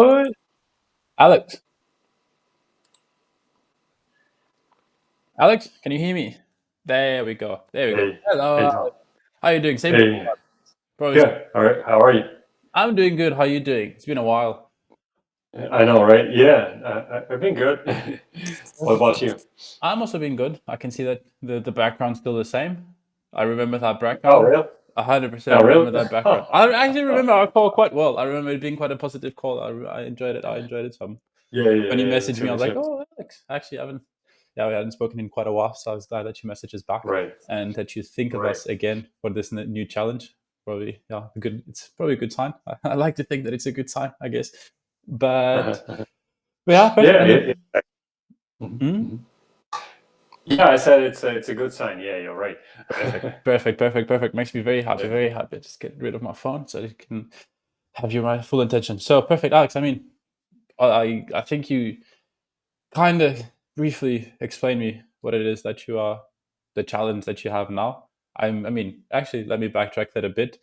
What? Alex, Alex, can you hear me? There we go. There we go. Hey, Hello. hey, Tom. How are you doing? Same, Hey, bro. good. All right. How are you? I'm doing good. How are you doing? It's been a while. I know, right? Yeah, I've been good. What about you? I'm also been good. I can see that the background's still the same. I remember that Oh, background. really? 100% Oh, really? remember that background. I actually remember our call quite well. I remember it being quite a positive call. I enjoyed it. I enjoyed it some. Yeah, yeah, When you yeah. Me messaged too, me, I me was like, too. oh, Alex. Actually, I haven't. Yeah, we hadn't spoken in quite a while, so I was glad that you messaged us back Right, and that you think of right. us again for this new challenge. Probably, yeah, good. It's probably a good sign. I like to think that it's a good sign, I guess. But yeah, perfect. Yeah, I mean, mhm, hmm? mhm. Yeah. I said it's a good sign. Yeah, you're right. Perfect. Makes me very happy, Yeah. very happy. Just get rid of my phone so you can have your my full attention. So perfect, Alex. I mean, I think you kind of briefly explain me what it is that you are, the challenge that you have now. I mean, actually, let me backtrack that a bit.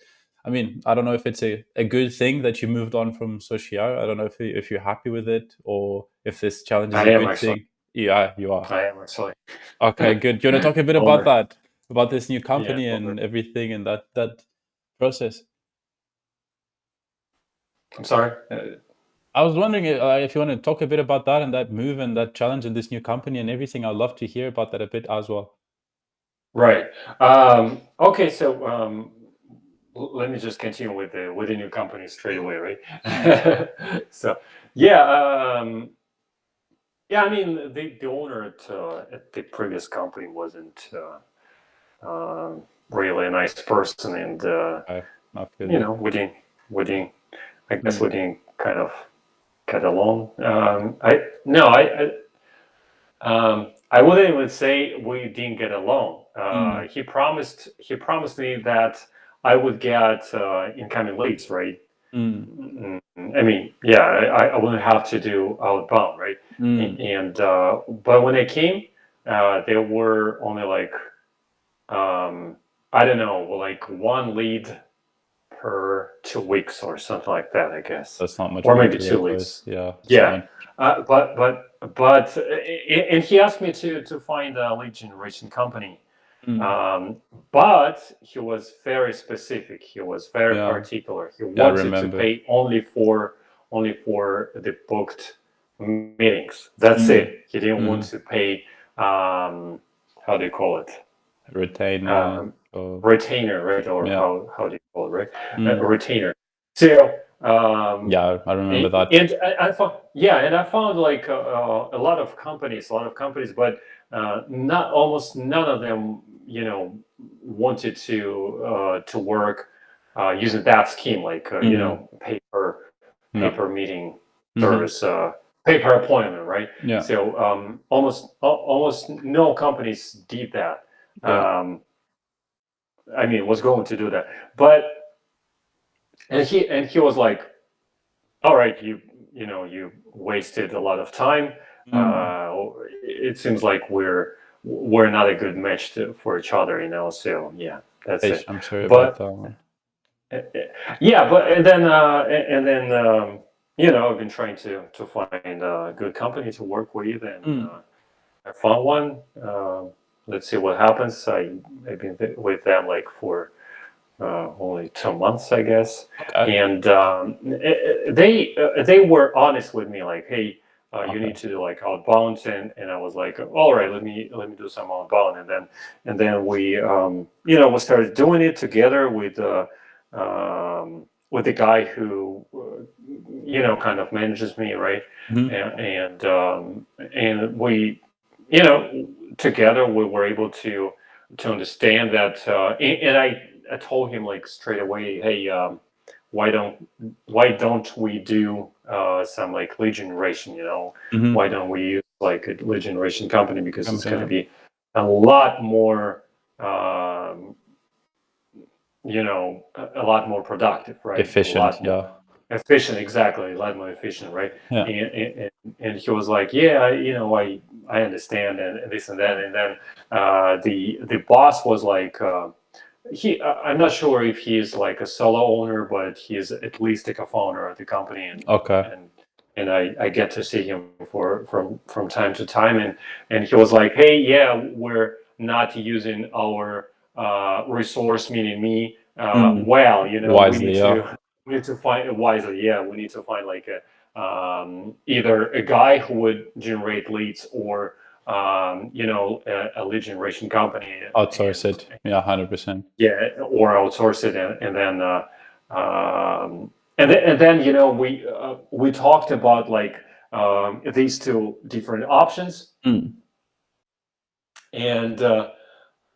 I mean, I don't know if it's a good thing that you moved on from Social. I don't know if you're happy with it or if this challenge is I a am good actually. thing. Yeah, you are. I am actually. Okay, good. Do you want to talk a bit about Owner. that, about this new Yeah, company owner. and everything and that process? I'm sorry. I was wondering if you want to talk a bit about that and that move and that challenge in this new company and everything. I'd love to hear about that a bit as well. Right. Okay. So let me just continue with the new company straight away, right? So yeah. Yeah, I mean, the owner at the previous company wasn't really a nice person, and I feel you. we didn't, I guess Mm. we didn't kind of get along. I no, I wouldn't even say we didn't get along. Mm. He promised me that I would get incoming leads, right? Mm. I mean, yeah, I wouldn't have to do outbound, right? Mm. And but when they came, there were only like I don't know, like one lead per 2 weeks or something like that, I guess, That's not much or more maybe to two work with. leads. Yeah, it's not Yeah, much. and he asked me to find a lead generation company. Mm. Um, but he was very specific. He was very Yeah, particular. He yeah, I wanted to remember. pay only for the booked meetings. That's Mm. it. He didn't want Mm. to pay how do you call it? Retainer. Um, Oh, retainer, right? Or yeah. how do you call it, right? A Mm. retainer. So Yeah, I remember that. and I found, yeah, and I found like a lot of companies, but not almost none of them, wanted to work using that scheme, like Mm. No. paper meeting Mm-hmm. service, paper appointment, right? Yeah. So almost no companies did that. Yeah. Um, I mean, was going to do that, but and he was like, all right, you wasted a lot of time. Mm. It seems like we're not a good match for each other, so yeah, that's it. I'm sorry about But that one. yeah, but and then I've been trying to find a good company to work with, and Mm. I found one. Let's see what happens. I've been with them like for only 2 months, I guess. Okay. And they were honest with me, like, hey, you Okay. need to do like outbound, and I was like, all right, let me do some outbound, and then we started doing it together with the guy who kind of manages me, right? Mm-hmm. And we, you know together we were able to understand that, and I told him like straight away, hey, why don't we do some like lead generation? Mm-hmm. Why don't we use like a lead generation company, because it's going to Company. be a lot more, um, a lot more productive, right? A Efficient. lot more Yeah. efficient, exactly, a lot more efficient, right? Yeah. And he was like, yeah, I understand, and this and that, and then the boss was like, I'm not sure if he's like a solo owner, but he's at least like a founder of the company, and Okay. and and I get to see him from time to time, and he was like, hey, yeah, we're not using our resource, meaning me, Mm. well, Wisely, yeah. we need to find wisely. Yeah, we need to find like either a guy who would generate leads, or a lead generation company, Outsource and it. Yeah, 100%. yeah, or outsource it, and then we talked about like these two different options, Mm. and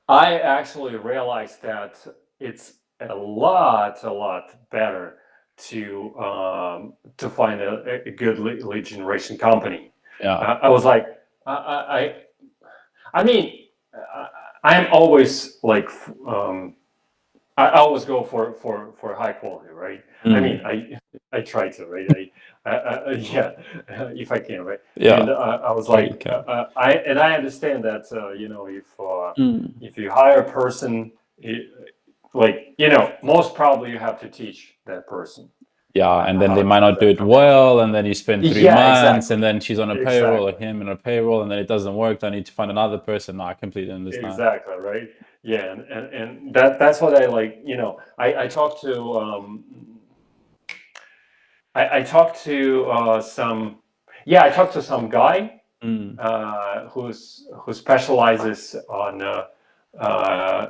I actually realized that it's a lot better to find a good lead generation company. Yeah. I was like, I mean, I, I'm always like, I always go for high quality, right? I mean, Mm. I try to, right? Yeah, if I can, right? And Yeah. I was Sure you like, can. I understand that Mm. if you hire a person, like most probably you have to teach that person Yeah, and then they how to might do not do that it job. well, and then you spend three Yeah, months, and exactly, then she's on a payroll, or exactly. him on a payroll, and then it doesn't work. Then I need to find another person. No, I completely understand. Exactly, right? Yeah, and that's what I like. I talked to I talked to I talked to some guy Mm. who specializes on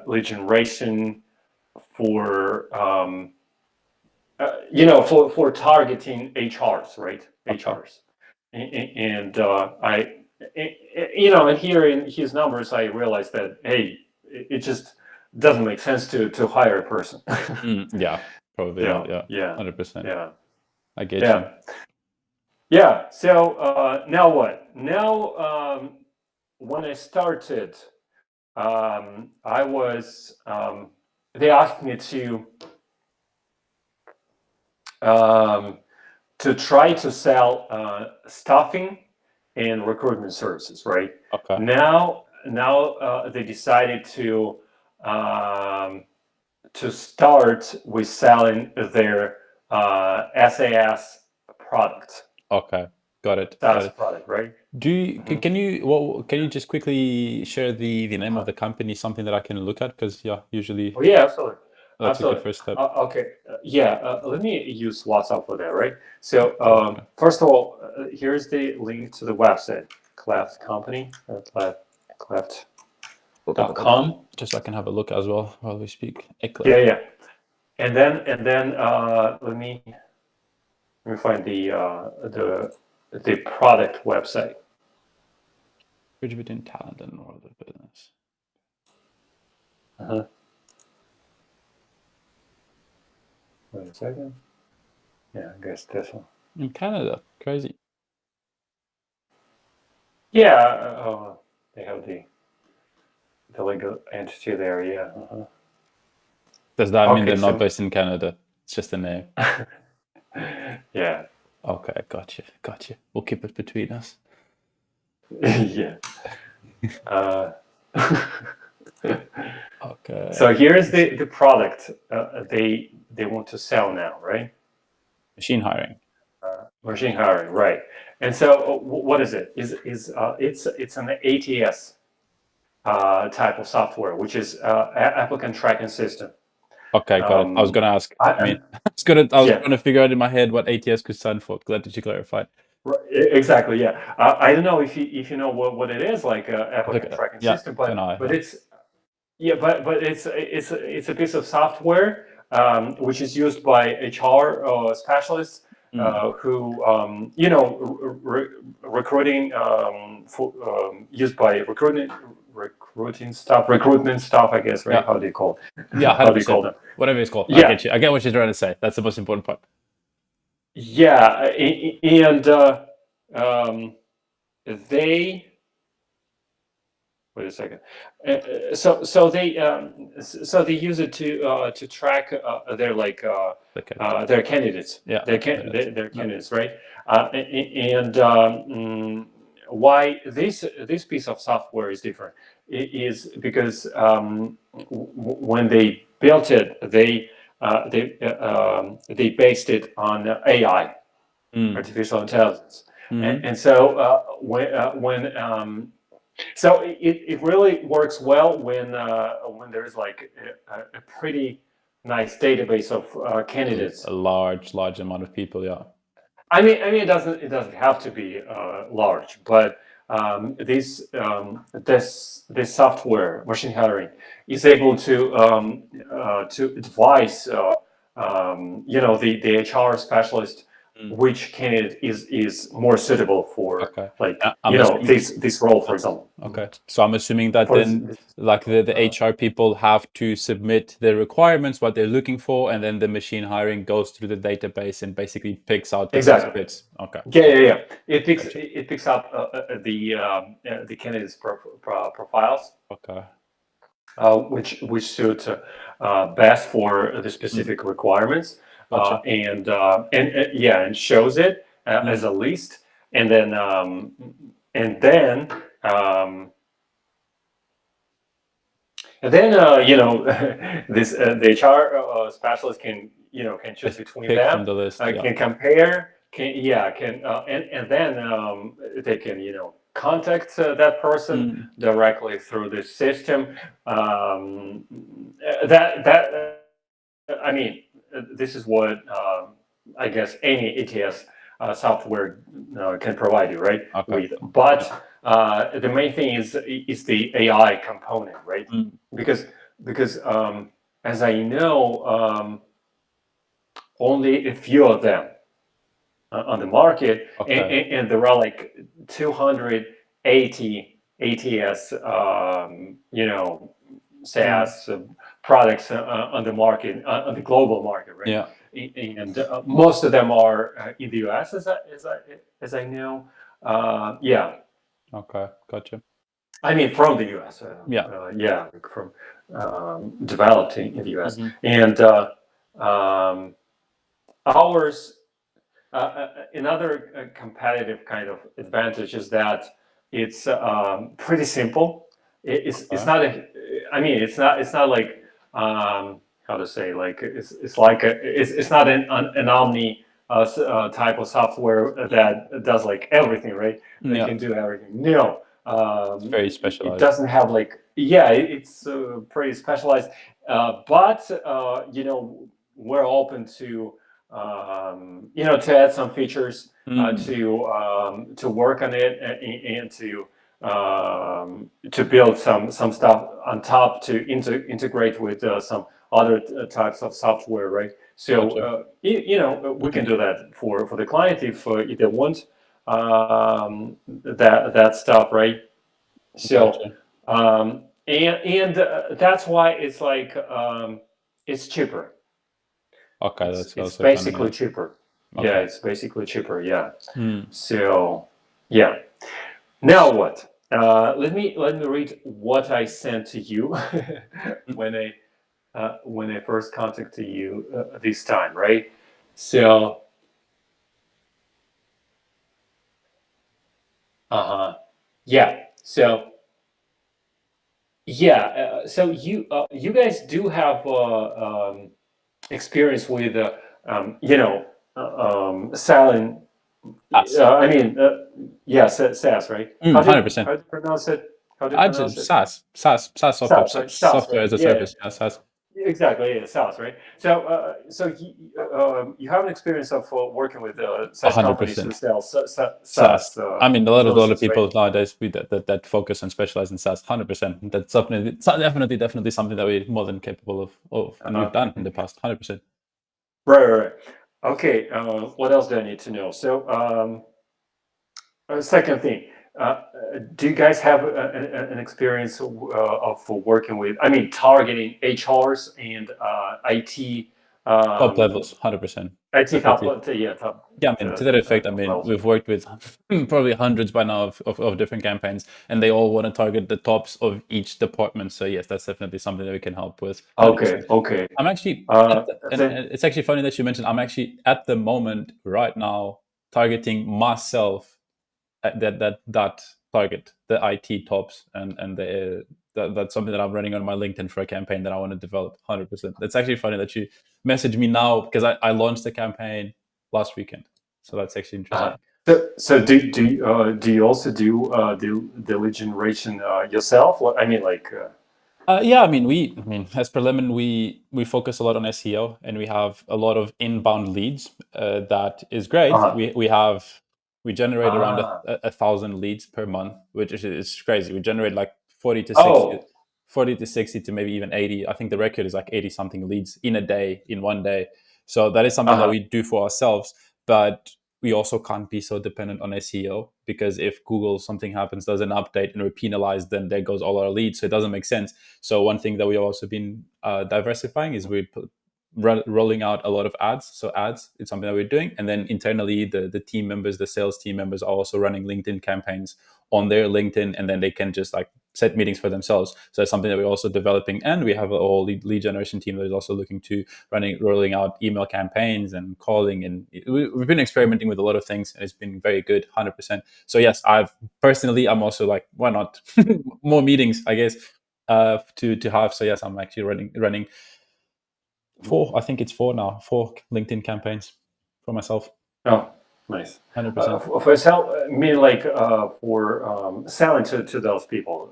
lead generation for for targeting HRs, right? Okay. HRs, and and hearing his numbers, I realized that hey, it just doesn't make sense to hire a person. Mm. Yeah, probably Yeah, not. Yeah, yeah, 100%. yeah, I get you. yeah, yeah. So now what? Now when I started, I was they asked me um, to try to sell staffing and recruitment services. Right Okay. now, they decided to start with selling their SAS product, Okay. Got it. Got SaaS it. product, right? Do you, Hmm. can you just quickly share the name of the company, something that I can look at? Because yeah, usually Oh yeah, absolutely, that's a good absolutely. first step. Okay, yeah. Let me use WhatsApp for that, right? So Okay. first of all, here's the link to the website, Cleft Company, cleft.com. Just so I can have a look as well while we speak. Yeah, Eclipse. yeah. And then let me find the product website. Bridge between talent and world of business. Uh-huh. Wait a second. Yeah, I guess this one. In Canada. Crazy. Yeah, they have the legal entity there. Yeah. Uh-huh. Does that mean Okay, they're not so based in Canada? It's just a name. yeah, Okay, got you. Got you. We'll keep it between us. yeah. Uh, Okay. so here's the product they want to sell now, right? Machine hiring. Machine hiring, right? And so what is it? It's an ATS type of software, which is applicant tracking system. Okay, got it. I was Um, gonna ask. I, I mean, and I was yeah, trying to figure out in my head what ATS could stand for. Glad that you clarified. exactly. Yeah, I don't know if you know what it is, like Look applicant at tracking yeah, system, can I? but Yeah. it's yeah, but it's a piece of software which is used by HR specialists Mm. who recruiting used by recruitment staff, I guess, right? Yeah. How do you call Yeah, how do you call 100%. them? Whatever it's called. I Yeah, get you. I get what you're trying to say. That's the most important part. yeah, and um, they wait a second. So they use it to track their like Okay. their candidates, Yeah. their Yeah. candidates, right? And why this piece of software is different is because when they built it, they based it on AI, artificial intelligence. Mm-hmm. And so so it really works well when there's like a pretty nice database of candidates. A large amount of people. Yeah. I mean, it doesn't have to be large, but this software, machine learning, is able to advise the HR specialist Mm. which candidate is more suitable for, Okay. like, I'm assuming. this role, for example. Okay. So I'm assuming that For then, this, like the uh, HR people have to submit the requirements, what they're looking for, and then the machine hiring goes through the database and basically picks out the best exactly. bits. Okay. Yeah, yeah, Gotcha. yeah. Gotcha. It picks up the candidates' profiles, Okay. which suit best for the Mm. specific requirements, Gotcha. and shows it as Mm. a list, and then and then um, and then this the HR specialist can choose Just between pick them, from the list. Yeah. can compare, can and then they can contact that person Mm. directly through the system. Um, that I mean, this is what I guess any ATS software can provide you, right? Okay. With, Yeah. but the main thing is the AI component, right? Mm. Because as I know, only a few of them on the market, Okay. and there are like 280 ATS, Mm. SaaS products on the market, on the global market, right? Yeah. And most of them are in the US, as I know. Yeah, Okay. Gotcha. I mean from the US. Yeah. Yeah, like from developed in the US, Hmm. and um, ours. Another competitive kind of advantage is that it's pretty simple. It's Okay. not a. I mean, it's not like how to say, like it's like it's not an omni type of software that does like everything, right? That Yeah. can do everything. No, It's very it specialized. doesn't have like, yeah, it's pretty specialized, but we're open to add some features Mm. to work on it, and to build some stuff on top to integrate with some other types of software, right? So Gotcha. we can Hmm. do that for the client if they want that stuff, right? So Gotcha. and that's why it's like it's cheaper. Okay. That's It's also funny. basically Yeah. cheaper. Yeah, Okay. it's basically cheaper. Yeah. Mm. So yeah. Now what? Let me read what I sent to you when I first contacted you this time, right? So uh-huh. Yeah. So yeah. So you guys do have experience with selling. SaaS. I mean, yeah, SaaS, right? 100%. How do you pronounce it? How do you I pronounce just it? SaaS software, SaaS, right? SaaS, software right? as a Yeah, service. Yeah, SaaS. exactly. Yeah, SaaS, right? So you have an experience of working with SaaS companies who 100%. sell SaaS. SaaS I mean, a lot of solutions, right? people nowadays that focus and specialize in SaaS. 100%. That's definitely something that we're more than capable of, and we've done in Mhm. the past. 100%. Right, right, right. Okay. What else do I need to know? So, second thing, do you guys have an experience of working with, I mean, targeting HRs and IT, Top um, levels. 100%. IT top, Definitely. yeah, top, Yeah, I mean, to that effect, I top mean, levels? we've worked with probably hundreds by now of different campaigns, and they all want to target the tops of each department. So yes, that's definitely something that we can help with. 100%. Okay, okay. I'm actually, Then, and it's actually funny that you mentioned. I'm actually at the moment right now targeting myself at that target, the IT tops, and that's something that I'm running on my LinkedIn for a campaign that I want to develop. 100%. It's actually funny that you messaged me now because I launched the campaign last weekend. So that's actually Uh, interesting. do you also do the lead generation yourself? I mean, like, Yeah, I mean, as per Lemon, we focus a lot on SEO, and we have a lot of inbound leads. That is great. uh, We generate around ah, 1,000 leads per month, which is crazy. We generate like 40 to 60, oh, 40 to 60 to maybe even 80. I think the record is like 80 something leads in a day, in one day. So that is something that uh-huh. we do for ourselves, but we also can't be so dependent on SEO, because if Google something happens, does an update, and we're penalized, then there goes all our leads. So it doesn't make sense. So one thing that we've also been diversifying is rolling out a lot of ads. So ads, it's something that we're doing, and then internally, the team members, the sales team members, are also running LinkedIn campaigns on their LinkedIn, and then they can just like set meetings for themselves. So it's something that we're also developing, and we have a whole lead generation team that is also looking to rolling out email campaigns and calling, and we've been experimenting with a lot of things, and it's been very good, 100%. So yes, I'm also like, why not more meetings, I guess, to have. So yes, I'm actually running four. I think it's four now. Four LinkedIn campaigns for myself. Oh, nice. 100%. For sell, I mean, like, for selling to those people,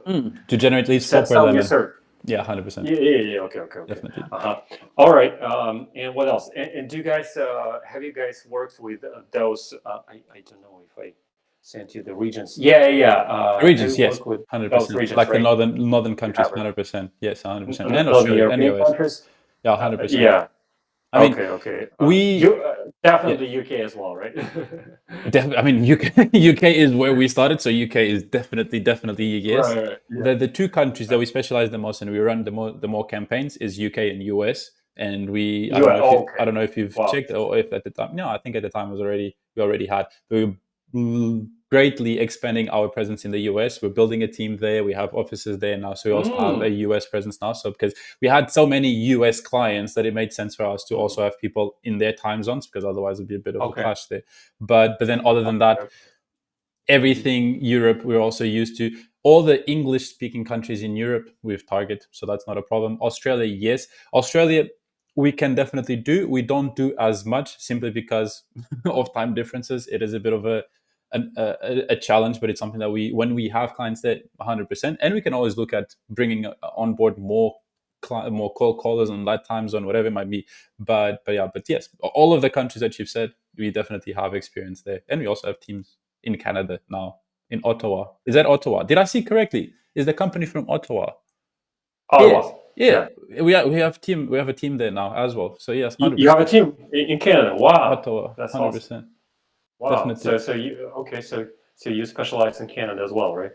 To generate leads for per selling your lemon. service. Yeah, Yeah, 100%. yeah, yeah. Okay, okay, okay. Definitely. Uh-huh. All right. And what else? And do you guys have you guys worked with those? I don't know if I sent you the regions. Yeah, yeah. Yeah. Have Regions, you yes, worked with those 100%. regions, Like the right? northern You countries, have it. 100%. Yes, 100%. And Northern Australia and European US. countries. Yeah, 100%. Yeah. I mean, Okay, okay. we, You yeah, definitely UK as well, right? I mean, UK is where we started, so UK is definitely yes. Right, right. Yeah. The two countries that we specialize the most and we run the more campaigns is UK and US. And You are, oh, I okay. don't know if you've Wow. checked, or if at the time, no, I think at the time we already had. We were greatly expanding our presence in the US. We're building a team there. We have offices there now, so we also have a Mm. US presence now. So because we had so many US clients, that it made sense for us to also Mm. have people in their time zones, because otherwise it'd be a bit of a Okay. clash there. But then other than that, Okay. Mhm. everything Europe, we're also used to. All the English speaking countries in Europe we've targeted, so that's not a problem. Australia, yes. Australia, we can definitely do. We don't do as much, simply because of time differences. It is a bit of a challenge, but it's something that when we have clients there, 100%. And we can always look at bringing on board more cold callers on that time zone, whatever it might be. But yes, all of the countries that you've said, we definitely have experience there, and we also have teams in Canada now, in Ottawa. Is that Ottawa? Did I see correctly? Is the company from Ottawa? Yes. Ottawa. Yeah. Yeah. We have a team there now as well. So yes, You have a 100%. team in Canada. Wow. Ottawa, That's awesome. 100%. Wow. Definitely. So you okay? So you specialize in Canada as well, right?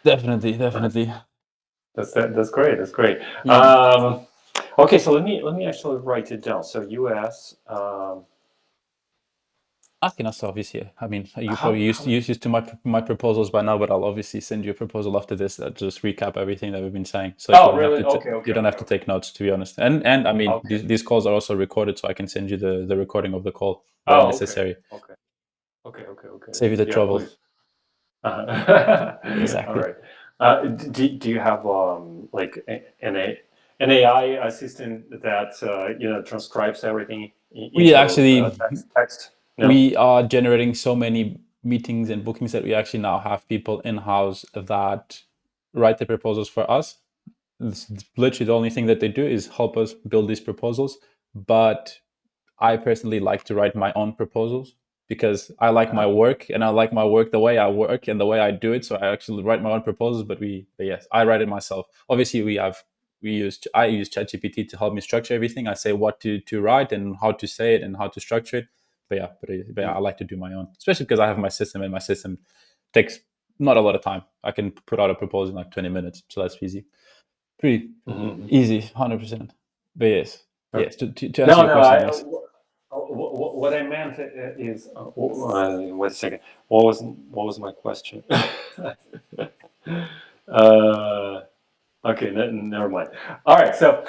Definitely. That's great. That's great. Mm. Okay, so let me actually write it down. So U.S. I can also obviously. I mean, you probably How used to my proposals by now, but I'll obviously send you a proposal after this that just recap everything that we've been saying, so that Oh, really? Okay, you okay, don't okay, have to okay, take notes, to be honest. And I mean, okay. these calls are also recorded, so I can send you the recording of the call when Oh, okay, necessary. okay, okay, okay, okay. Save you the Yeah, trouble. please. All Exactly. right. Do you have like an AI assistant that transcribes everything We into actually text? No. we are generating so many meetings and bookings that we actually now have people in house that write the proposals for us. It's literally the only thing that they do is help us build these proposals. But I personally like to write my own proposals, because I like my Uh-huh. work, and I like my work the way I work and the way I do it. So I actually write my own proposals. But yes, I write it myself. Obviously, I use ChatGPT to help me structure everything. I say what to write and how to say it and how to structure it. But I like to do my own, especially because I have my system, and my system takes not a lot of time. I can put out a proposal in like 20 minutes, so that's easy, pretty Mm-hmm. easy, 100%. But yes, Okay. yes. To answer No, your no. question, yes. What I meant is, wait a second. What was my question? uh, okay, never mind. All right, so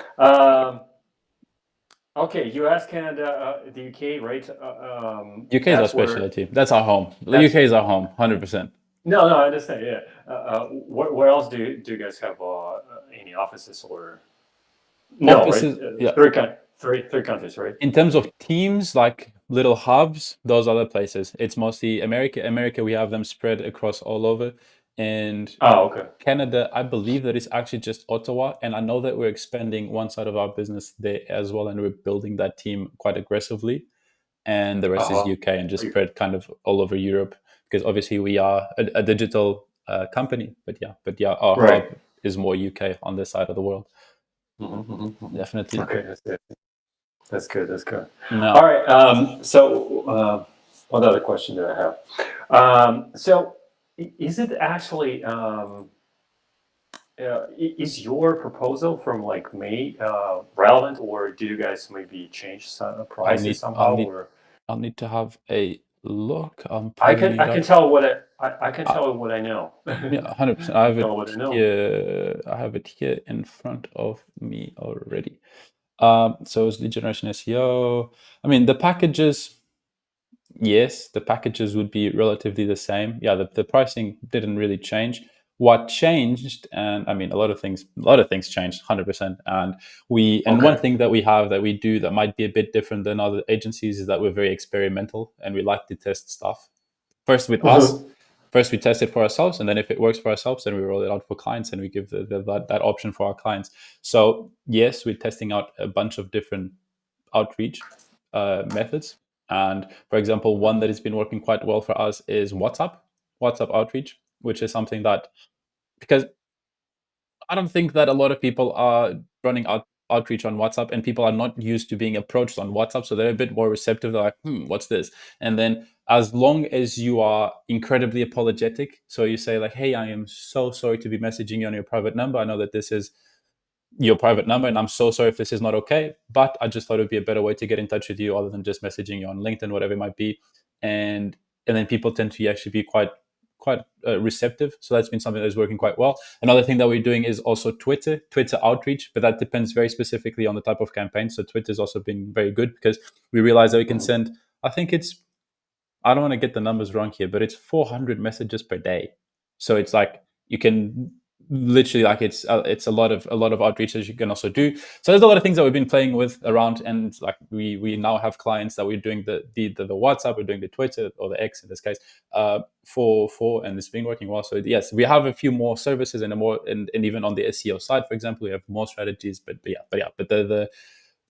okay, U.S., Canada, the U.K., right? UK is our That's where. specialty. That's our home. The That's UK is our home, 100%. no, no. I understand. Yeah. Where else do you guys have any offices or no? Right. Offices, yeah. Three countries, right? In terms of teams, like little hubs, those other places. It's mostly America. America, we have them spread across all over. And Oh, okay. Canada, I believe that it's actually just Ottawa. And I know that we're expanding one side of our business there as well. And we're building that team quite aggressively. And the rest is Uh-huh. UK and just spread kind of all over Europe because obviously we are a digital company. But yeah, our Right. hub is more UK on this side of the world. Definitely. Okay, that's it. That's good. That's good. All No, right. What other question do I have? Is it actually is your proposal from like May relevant, or do you guys maybe change some I'll prices need I'll somehow? need Or I'll need to have a look. I'm pulling I it can up. tell what I can Uh, tell what I know. yeah, I 100%. I have tell it what I know. here. I have it here in front of me already. So it's lead generation SEO. I mean, the packages. Yes, the packages would be relatively the same. Yeah, the pricing didn't really change. What changed, and I mean, a lot of things changed, 100%. And one Okay. thing that we have that we do that might be a bit different than other agencies is that we're very experimental and we like to test stuff. First with us, first we test it for ourselves, and then if it works for ourselves, then we roll it out for clients and we give that option for our clients. So yes, we're testing out a bunch of different outreach methods. And for example, one that has been working quite well for us is WhatsApp outreach, which is something that, because I don't think that a lot of people are running outreach on WhatsApp, and people are not used to being approached on WhatsApp. So they're a bit more receptive. They're like, what's this? And then as long as you are incredibly apologetic, so you say like, hey, I am so sorry to be messaging you on your private number. I know that this is your private number, and I'm so sorry if this is not okay, but I just thought it would be a better way to get in touch with you other than just messaging you on LinkedIn, whatever it might be. And then people tend to actually be quite receptive. So that's been something that's working quite well. Another thing that we're doing is also Twitter outreach, but that depends very specifically on the type of campaign. So Twitter's also been very good because we realize that we can send, I think it's, I don't want to get the numbers wrong here, but it's 400 messages per day. So it's like you can literally, like, it's a lot of outreach that you can also do. So there's a lot of things that we've been playing with around, and like we now have clients that we're doing the WhatsApp, we're doing the Twitter or the X in this case, for and it's been working well. So yes, we have a few more services and a more and even on the SEO side, for example, we have more strategies. But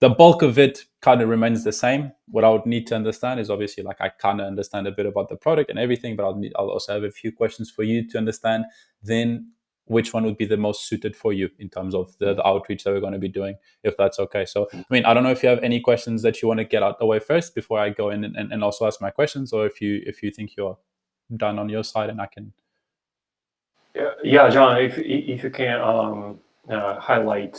the bulk of it kind of remains the same. What I would need to understand is obviously, like, I kind of understand a bit about the product and everything, but I'll also have a few questions for you to understand then which one would be the most suited for you in terms of the outreach that we're going to be doing, if that's okay. So, I mean, I don't know if you have any questions that you want to get out the way first before I go in and also ask my questions, or if you think you're done on your side and I can. Yeah, John, if you can highlight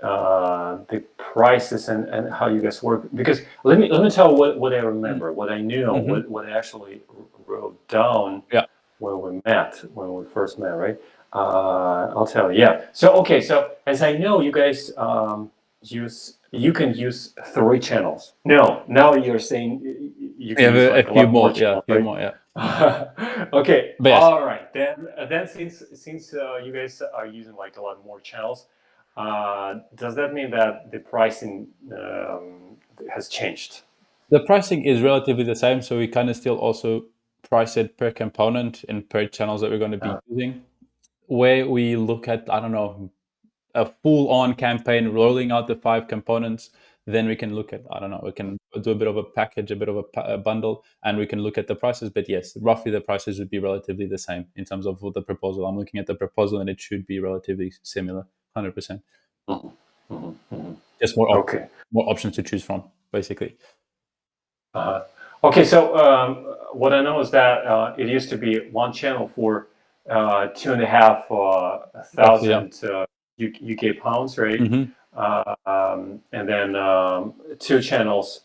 the prices and how you guys work, because let me tell what I remember, what I know, Mm-hmm. what I actually wrote down Yeah. when we first met, right? I'll tell you. Yeah. So okay. So as I know, you guys you can use three channels. No, now you're saying you We can have use a like a few lot more more. Yeah, a channels, few right? more. Yeah. Okay. But yes, All right. Then since you guys are using like a lot more channels, does that mean that the pricing has changed? the pricing is relatively the same. So we kind of still also price it per component and per channels that we're going to be Uh, using. Where we look at, I don't know, a full-on campaign rolling out the 5 components, then we can look at, I don't know, we can do a bit of a package, a bit of a bundle, and we can look at the prices. But yes, roughly the prices would be relatively the same in terms of the proposal. I'm looking at the proposal and it should be relatively similar, 100%. mhm, mhm, mhm. Just Okay. more options to choose from, basically. Uh, okay, so what I know is that it used to be one channel for two and a half Roughly, yeah. thousand UK pounds, right? Mm-hmm. And then two channels,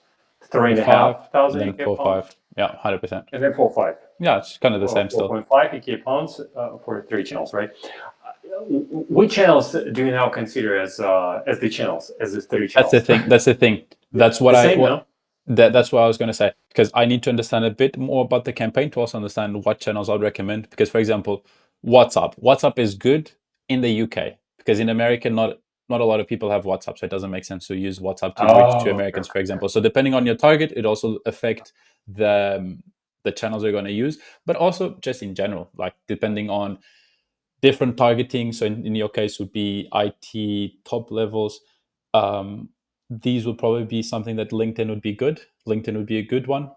three For and a five, half and thousand then UK for pounds, five. Yeah, 100%. and then 4.5, Yeah, it's kind of the same four still. point five UK pounds for three channels, right? Which channels do you now consider as the channels, as the three That's the channels? thing. That's the thing. That's The same, no? that's what I was going to say, because I need to understand a bit more about the campaign to also understand what channels I'd recommend. Because, for example, WhatsApp is good in the UK, because in America, not a lot of people have WhatsApp, so it doesn't make sense to use WhatsApp to reach to Oh, okay, Americans, for okay. example. So depending on your target, it also affect the channels you're going to use, but also just in general, like depending on different targeting. So in your case, would be IT top levels. Um, these would probably be something that LinkedIn would be good. LinkedIn would be a good one.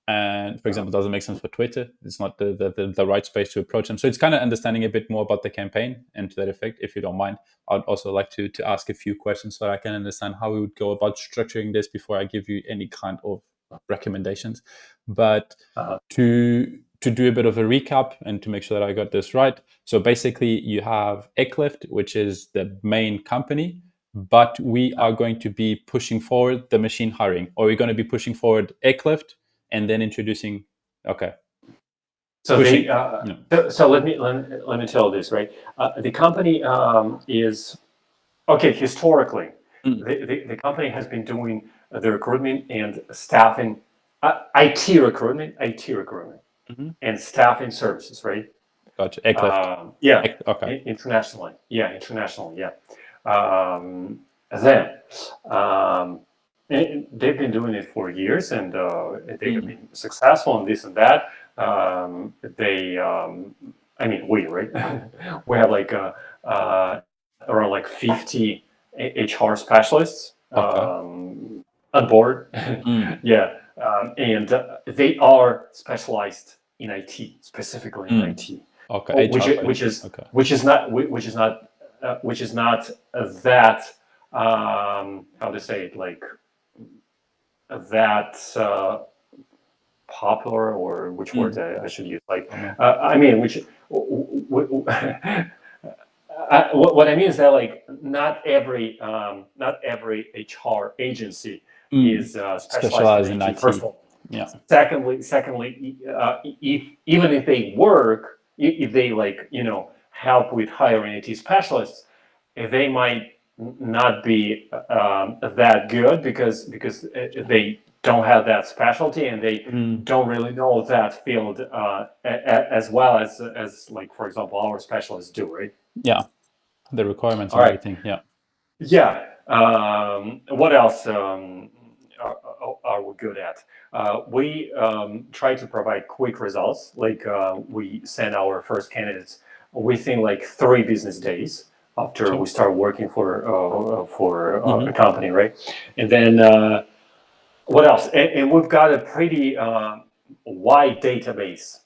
And for example, doesn't make sense for Twitter. It's not the right space to approach them. So it's kind of understanding a bit more about the campaign and to that effect. If you don't mind, I'd also like to ask a few questions so I can understand how we would go about structuring this before I give you any kind of recommendations. But Uh, to do a bit of a recap and to make sure that I got this right. So basically, you have Ecklift, which is the main company, but we are going to be pushing forward the machine hiring, or we're going to be pushing forward Ecklift and then introducing. Okay, so pushing. they, No. so let me tell this, right? The company is okay. Historically, Mm. the company has been doing the recruitment and staffing, IT recruitment, Mm-hmm. and staffing services, right? Gotcha. Ecklift. Yeah, Okay. internationally. Yeah, internationally. Yeah. Um, then they've been doing it for years, and they have Mm. been successful in this and that. I mean, we right? We have like around like 50 HR specialists Okay. on board. Mm. Yeah, and they are specialized in IT, specifically in Mm. IT, Okay. which HR i- for which IT. is Okay. which is not which is not that how to say it, like that popular, or which word Mm. I should use, like Common. I mean which what I mean is that like not every HR agency Mm. is specialized in Specialized in IT. First IT. of all, Yeah. secondly, if even if they work, if they like help with hiring IT specialists, they might not be that good because they don't have that specialty, and they Mm. don't really know that field as well as like, for example, our specialists do, right? Yeah. The requirements All and right. everything. Yeah. Yeah. What else are we good at? We try to provide quick results. Like we send our first candidates within like 3 business days after we Sure. start working for a Mm-hmm. company, right? And then what else? And we've got a pretty wide database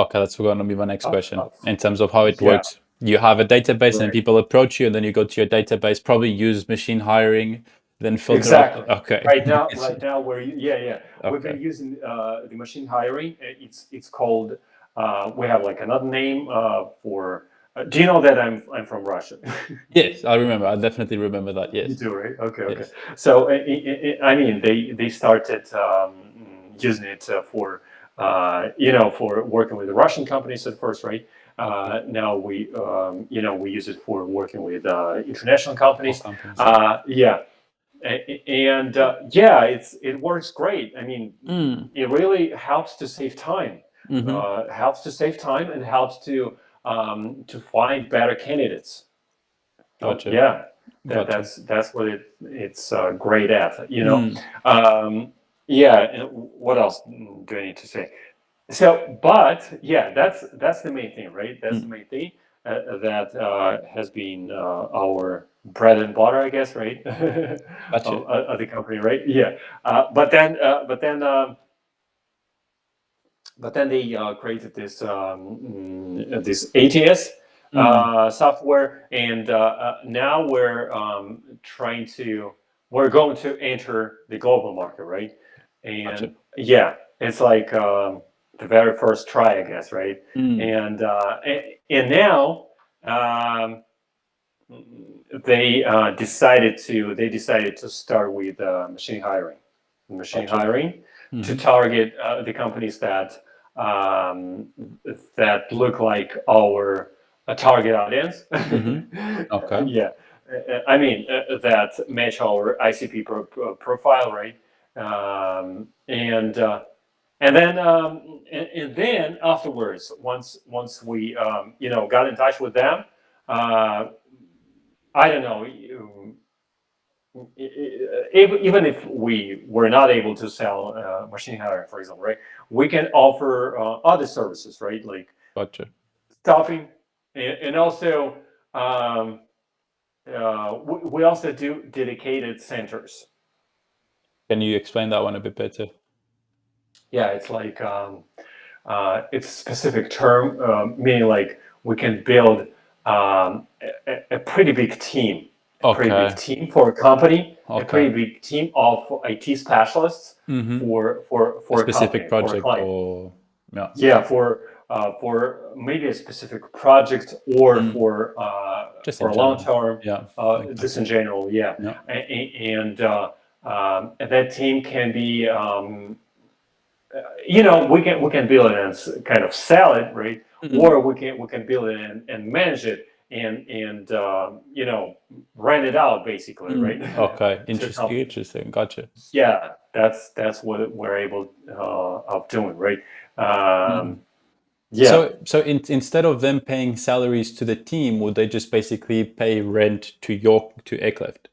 Okay, that's going to be my next question. of In terms of how it yeah, works, you have a database and right. people approach you, and then you go to your database, probably use machine hiring, then filter out. Exactly. Okay. Right now, yeah, we've Okay. been using the machine hiring. It's called. We have like another name for. Do you know that I'm from Russia? Yes, I remember. I definitely remember that. You Yes. do, right? Okay, okay. Yes. So I mean, they started using it for for working with the Russian companies at first, right? Okay. Now we use it for working with international All companies. companies. Yeah, and yeah, it works great. I mean, Mm. it really helps to save time. Mm-hmm. Helps to save time and helps to find better candidates. Oh Gotcha. yeah, Gotcha. that's what it's great at. Mm. Yeah. And what else do I need to say? So, but yeah, that's the main thing, right? That's the Mm. main thing that has been our bread and butter, I guess, right? Gotcha. Of the company, right? Yeah. But then they created this ATS Mm. software, and now we're going to enter the global market, right? Gotcha. And yeah, it's like the very first try, I guess, right? Mm. And now um, they decided to start with machine Gotcha. hiring to Mm-hmm. target the companies um, that look like our target audience. Mm-hmm. Okay. Yeah, I mean that match our ICP profile, right? And then afterwards, once we got in touch with them, uh, I don't know. Even if we were not able to sell machine hiring, for example, right? We can offer other services, right? Like Gotcha. staffing, and also we also do dedicated centers. Can you explain that one a bit better? Yeah, it's like it's a specific term, meaning like we can build a pretty big team, Okay. for a company, a Okay. pretty big team of IT specialists Mm-hmm. A for a specific company, for a project client. or yeah. Yeah, for maybe a specific project or Mm. Just for in a long general. term, Yeah. just Exactly. in general, yeah. Yeah. And that team can be we can build it and kind of sell it, right? Mm. Or we can build it and manage it and rent it out basically, right? Mm. Okay. To Interesting. companies. Interesting. Gotcha. Yeah, that's what we're able of doing, right? Mm. Yeah, So instead of them paying salaries to the team, would they just basically pay rent to Airclift?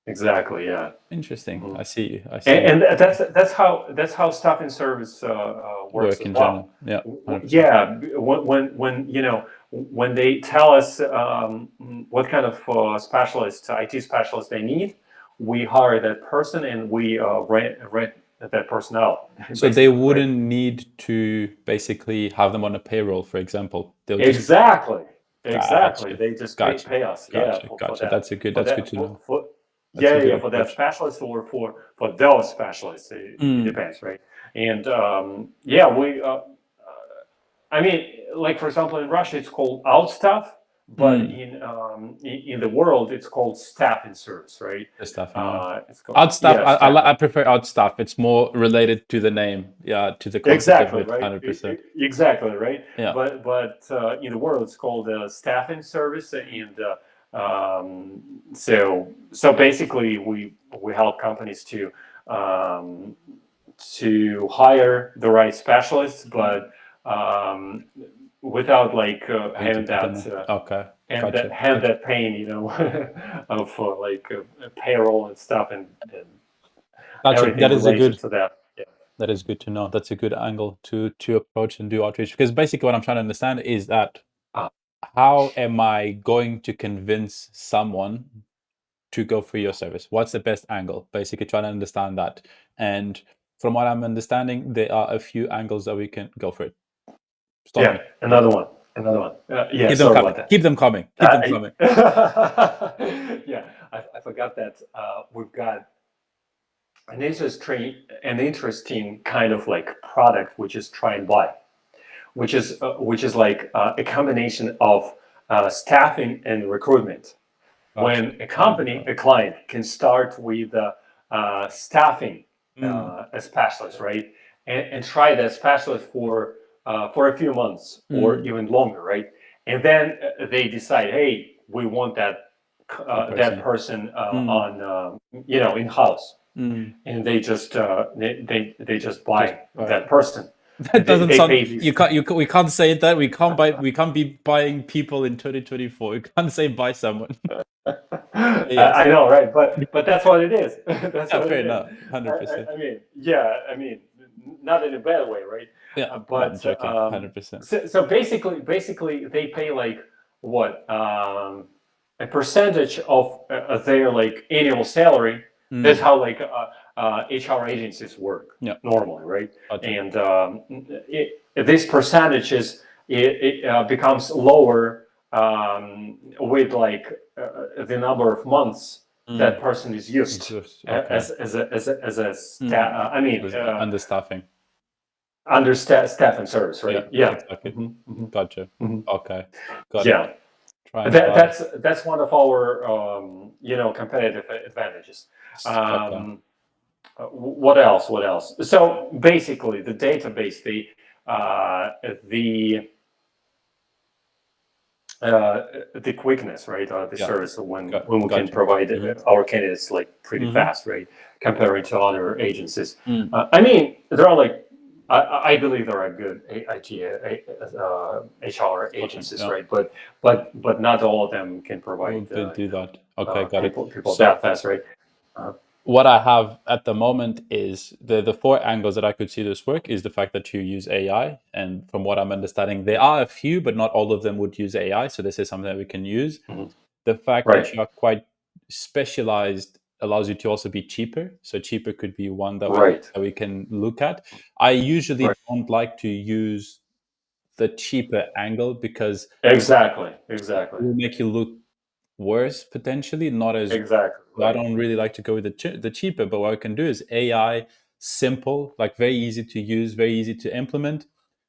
exactly. Yeah. Interesting. Mhm. I see you. I see you. And that's how staffing service works Work as in well. general. Yeah. 100%. Yeah, when they tell us what kind of IT specialist they need, we hire that person and we rent that person out, So they basically, right? wouldn't need to basically have them on a payroll, for example. They'll just Exactly, exactly. gotcha, They just pay gotcha, pay us, yeah, gotcha, for gotcha. that, That's good to know. That's yeah, a yeah, good for that approach. specialist or for those specialists. It Mm, depends, right? And yeah, we. I mean, like for example, in Russia, it's called outstaff, but mm. in the world, it's called staffing service, right? The staffing, yeah. It's called, Outstaff, yeah, staffing. I prefer outstaff. It's more related to the name, yeah, to the concept of Exactly, it, right. 100%. Exactly, right. Yeah. But in the world, it's called staffing service, and so basically, we help companies um, to hire the right specialists, Mm. but um, without like Going to put them. Okay, gotcha, having gotcha. that pain, of like payroll and stuff and Gotcha. everything related to that. Yeah. That is good to know. That's a good angle to approach and do outreach, because basically what I'm trying to understand is that Uh, how am I going to convince someone to go for your service? What's the best angle? Basically trying to understand that. And from what I'm understanding, there are a few angles that we can go for it. Stop yeah, me. Yeah. another one, another one. Yeah, Keep them sorry about coming. that. Keep them coming. Keep them Uh, coming. yeah, I forgot that we've got an interesting kind of like product, which is try and buy, which is like a combination of staffing and recruitment. Gotcha. When a Try and company, buy. a client can start with staffing Mm, a specialist, right? And try that specialist for a few months or mm, even longer, right? And then they decide, hey, we want that that person. person Mm, on in house, mm. and they just Just buy buy. that person. That doesn't They sound. pay these. We can't say that. We can't buy. We can't be buying people in 2024. We can't say buy someone. I Yes. know, right? But that's what it is. That's Yeah. what Fair it is. enough. 100%. I mean, yeah, I mean, not in a bad way, right? Yeah. No, I'm But joking. 100%. so basically, they pay like what a percentage of their like annual salary. That's Mm. how like HR agencies work Yeah. normally, right? Gotcha. And this percentage becomes lower with like the number of months that Mm. person is used Just okay. Mm. I mean Was understaffing. under staff and service, Yeah. right? Yeah. Exactly. Hmm. Hmm. Gotcha. Hmm. Okay. Got it. Yeah. Try and That, buy. that's one of our competitive advantages. Okay. Um, what else? What else? So basically, the database, uh, the the quickness, right? The Yeah. service when we can Gotcha. provide Mm-hmm. our candidates like pretty Mm-hmm. fast, right? Comparing to other agencies. Mm. I mean, there are like I believe there are good HR Fortune, agencies, yeah. right? But not all of them can provide Will they do that? Okay, got it. people So that fast, right? Uh, what I have at the moment is the four angles that I could see this work is the fact that you use AI, and from what I'm understanding, there are a few, but not all of them would use AI. So this is something that we can use. mhm. The fact that Right, you are quite specialized allows you to also be cheaper. So cheaper could be one right, that we can look at. I right. usually don't like to use the cheaper angle because Exactly, it exactly, will make you look worse potentially, not as exactly. so I Right. don't really like to go with the cheaper, but what I can do is AI, simple, like very easy to use, very easy to implement,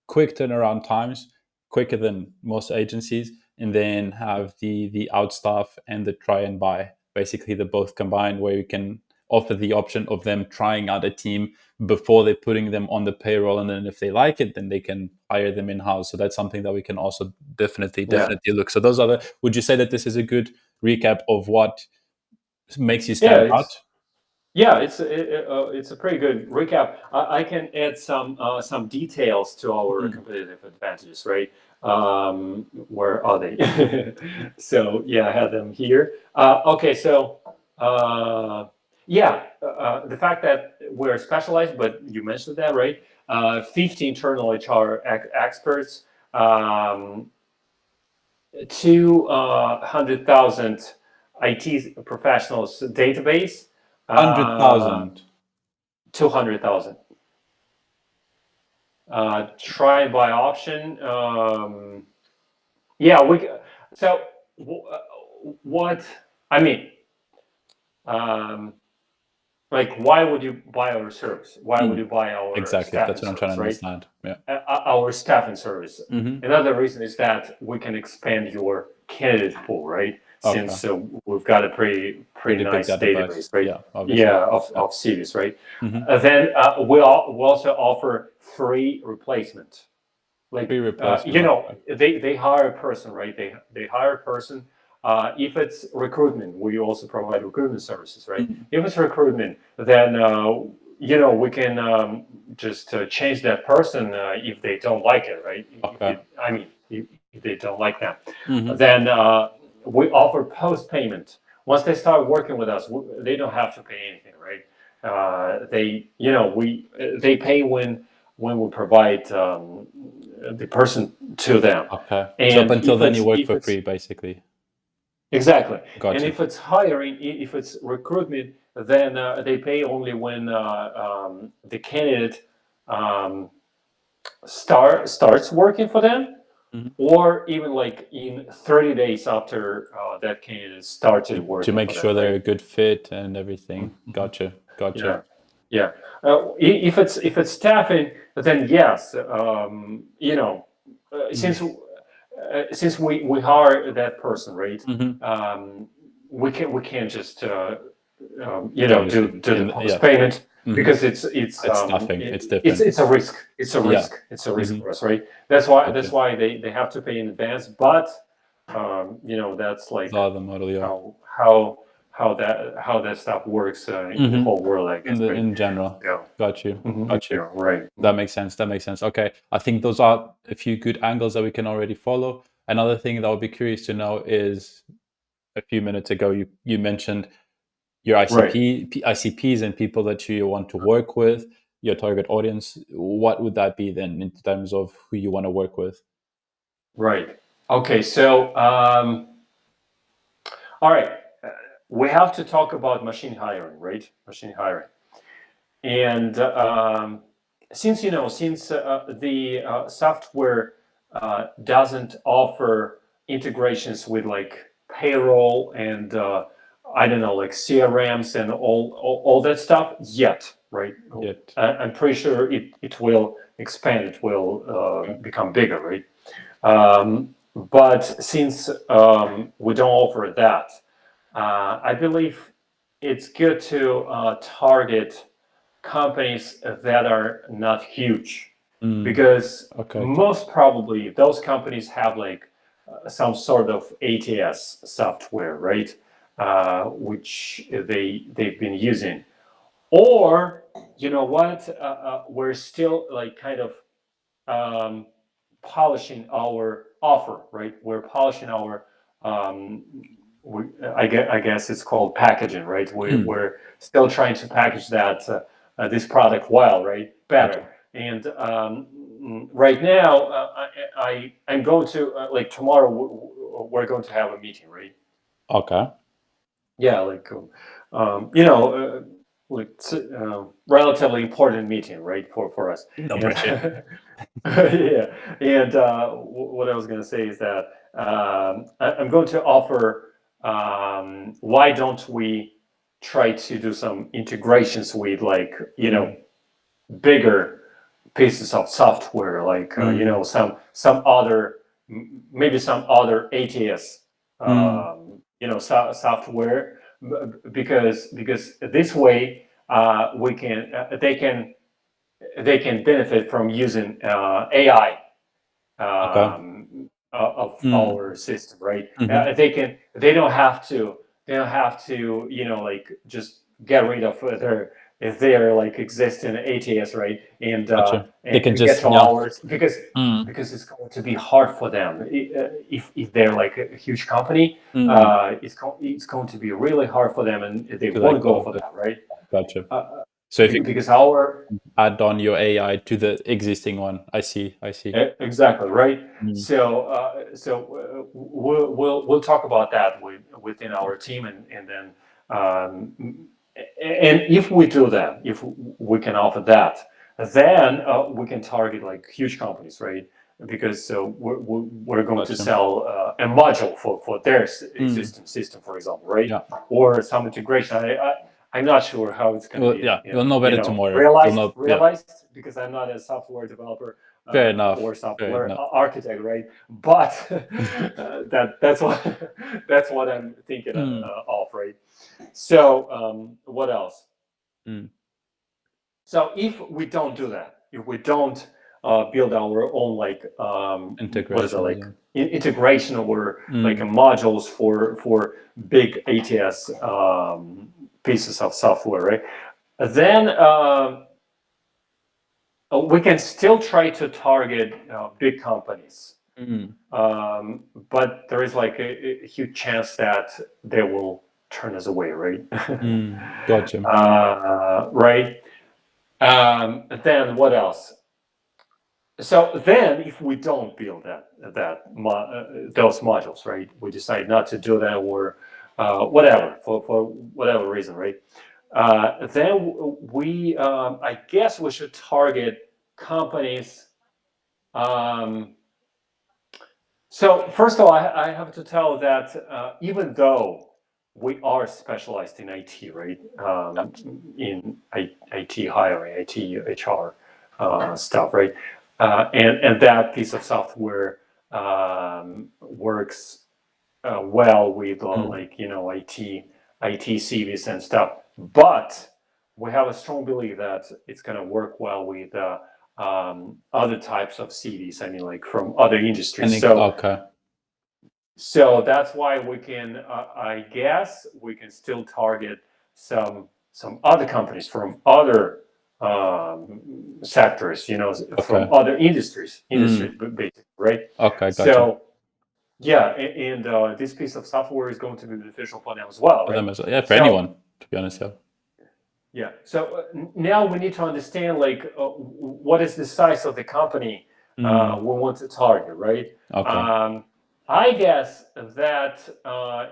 quick turnaround times, quicker than most agencies, and then have the out staff and the try and buy, basically the both combined, where you can offer the option of them trying out a team before they're putting them on the payroll, and then if they like it, then they can hire them in house. So that's something that we can also Yeah, definitely look. So those are the. Would you say that this is a good recap of what makes you yeah. stand out? It's a pretty good recap. I can add some details to our Mm. competitive advantages, right? Where are they? So yeah, I have them here. Okay, so yeah, the fact that we're specialized, but you mentioned that, right? 50 internal HR experts, um, 200,000 IT professionals database, Hundred uh, thousand. 200,000. Try and buy option. Yeah, so what I mean, um, like, why would you buy our service? Why would Mm. you buy our Exactly. staffing That's what I'm trying to service, right? understand. Yeah. Our staffing service. Hmm. Another reason is that we can expand your candidate pool, right? Okay. Since we've got a pretty Pretty big nice database. database, right? Yeah. Obviously. Yeah, Yeah. of CVs, right? Hmm. Then we also offer free replacement. Free Like replacement. Okay. they hire a person, right? They hire a person. If it's recruitment, we also provide recruitment services, right? Mm. If it's recruitment, then we can just change that person if they don't like it, right? Okay. If they don't like that, Hmm. then we offer post payment. Once they start working with us, they don't have to pay anything, right? They pay when we provide the person to them. Okay. So up And until then, you work for free, basically. exactly, and Gotcha. if it's hiring, if it's recruitment, then they pay only when the candidate um, starts working for them, Hmm. or even like in 30 days after that candidate started To working make for them, sure they're right? a good fit and everything. Mhm. Gotcha. Gotcha. Yeah, yeah. If it's staffing, then yes, Mm. since we hire that person, right? Hmm. Um, we can't just Obviously. do the In post yeah. payment Hmm. because It's stuffing. It's different. it's a risk. It's a Yeah. risk. It's a risk Hmm. for us, right? That's Gotcha. why they have to pay in advance. But that's like The model. Yeah. how how how that stuff works in the Hmm. whole world, I In guess, the right? in general. Yeah. Got you. Got you. Yeah. Right. That makes sense. That makes sense. Okay. I think those are a few good angles that we can already follow. Another thing that I would be curious to know is a few minutes ago you mentioned your Right. ICPs and people that you want to work with, your target audience. What would that be then in terms of who you want to work with? Right. Okay. So, all right. We have to talk about machine hiring, right? Machine hiring. And since the software doesn't offer integrations with like payroll and I don't know, like CRMs and all that stuff yet, right? Yet. I'm pretty sure it will expand. It will Okay. become bigger, right? But since we don't offer that, I believe it's good to target companies that are not huge Mm, because okay. most probably those companies have like some sort of ATS software, right? Which they've been using, or you know what? We're still like kind of um, polishing our offer, right? We're polishing our, um, I guess it's called packaging, right? Mm, We're still trying to package that this product well, right? Better. gotcha. And right now, I'm going to like tomorrow. We're going to have a meeting, right? Okay. Yeah, like like relatively important meeting, right, for us. No And pressure. yeah, and what I was going to say is that I'm going to offer. Why don't we try to do some integrations with like Mm, bigger pieces of software, like mm, some other maybe some other ATS mm. software because this way we can they can benefit from using AI Okay. of Mm, our system, right? mhm. They don't have to like just get rid of their if they're like existing ATS, right? Gotcha. They And can to get just, to yeah. ours Mm, because it's going to be hard for them if they're like a huge company. mm. It's going to be really hard for them, and they To won't let go go of for it. that, right? Gotcha. Uh, So if you because our add on your AI to the existing one, I see. I see. Exactly right. Mm, We'll talk about that within our team, and then and if we do that, if we can offer that, then we can target like huge companies, right? Because we're going to gotcha. sell a module for their Mm, existing system, for example, right? yeah. Or some integration. I'm not sure how it's going to Well, be, yeah. You'll know better tomorrow. You'll know. Yeah. realized because I'm not a software developer Fair or enough. Fair software enough. architect, right? But that's what that's what I'm thinking Mm, of, right? So what else? mm. So if we don't do that, if we don't build our own like what is it Integration. like Yeah. integration or like Mm, modules for big ATS pieces of software, right? Then we can still try to target big companies, mm, um, but there is like a huge chance that they will turn us away, right? mm. Gotcha. Right. Then what else? So then, if we don't build those modules, right? We decide not to do that, or whatever for whatever reason, right? Then we, I guess, we should target companies. Um, so first of all, I have to tell that even though we are specialized in IT, right? Yeah. In IT hiring, IT HR stuff, right? And that piece of software works well with Mm. like IT CVs and stuff. But we have a strong belief that it's going to work well with other types of CVs. I mean, like from other industries. Okay. So that's why we can, I guess, we can still target some other companies from other sectors, from Okay. other industries, Mm. basically, right? Okay. Gotcha. So yeah, and this piece of software is going to be beneficial for them as well, For right? them as well. Yeah. For So anyone, to be honest. Yeah. yeah, so now we need to understand like what is the size of the company Mm. we want to target, right? Okay. Um, I guess that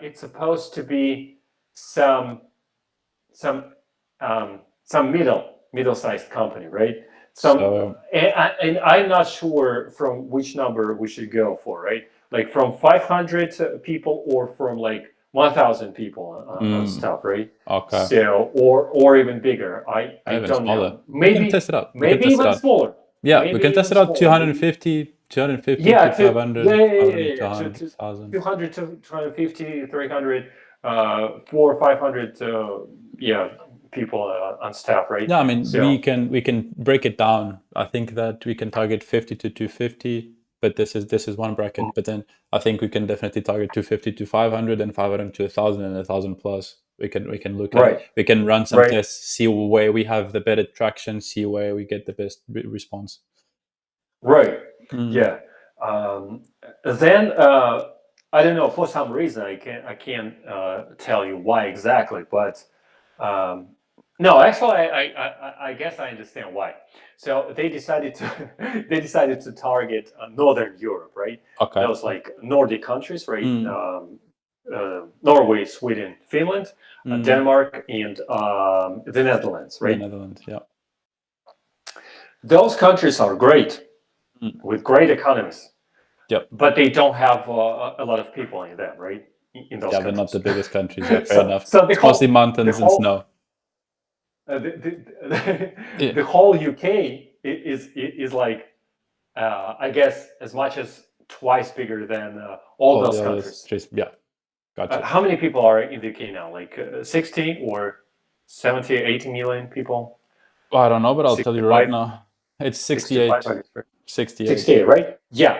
it's supposed to be some some some middle-sized company, right? Some So and I'm not sure from which number we should go for, right? Like from 500 people or from like 1,000 people on mm, stuff, right? okay. So or even bigger. I Even don't know. smaller. We can Maybe test it out. We can maybe test it even out. smaller. Yeah, we Maybe can test even it out. smaller. Maybe 250 yeah, to 500, to 1,000. 200 to 250, 300, 4 or 500, yeah, people on staff, right? Yeah, I mean, we So, can break it down. I think that we can target 50 to 250, but this is one bracket. But then I think we can definitely target 250 to 500 and 500 to 1,000 and 1,000 plus. We can look at, Right. we can run some Right. tests, see where we have the better traction, see where we get the best response. Right. Mm. Yeah. Um, then I don't know, for some reason I can't tell you why exactly, but um, no, actually I guess I understand why. So they decided to they decided to target Northern Europe, right? Okay. Those like Nordic countries, right? Mm. Norway, Sweden, Finland, Mm. Denmark, and the Netherlands, The right? Netherlands, yeah. Those countries are great Mm. with great economies, Yep. but they don't have a lot of people in them, right? In those Yeah, they're not the countries. biggest countries. Yeah, fair so enough. so the It's mostly whole the mountains and whole snow. Yeah. the whole UK is like I guess as much as twice bigger than all All those the others, countries. just, yeah, gotcha. How many people are in the UK now? Like 60 or 70, 80 million people? Well, I don't know, but I'll tell you right 65, now. It's 65, 68. 68. 68, right? Yeah.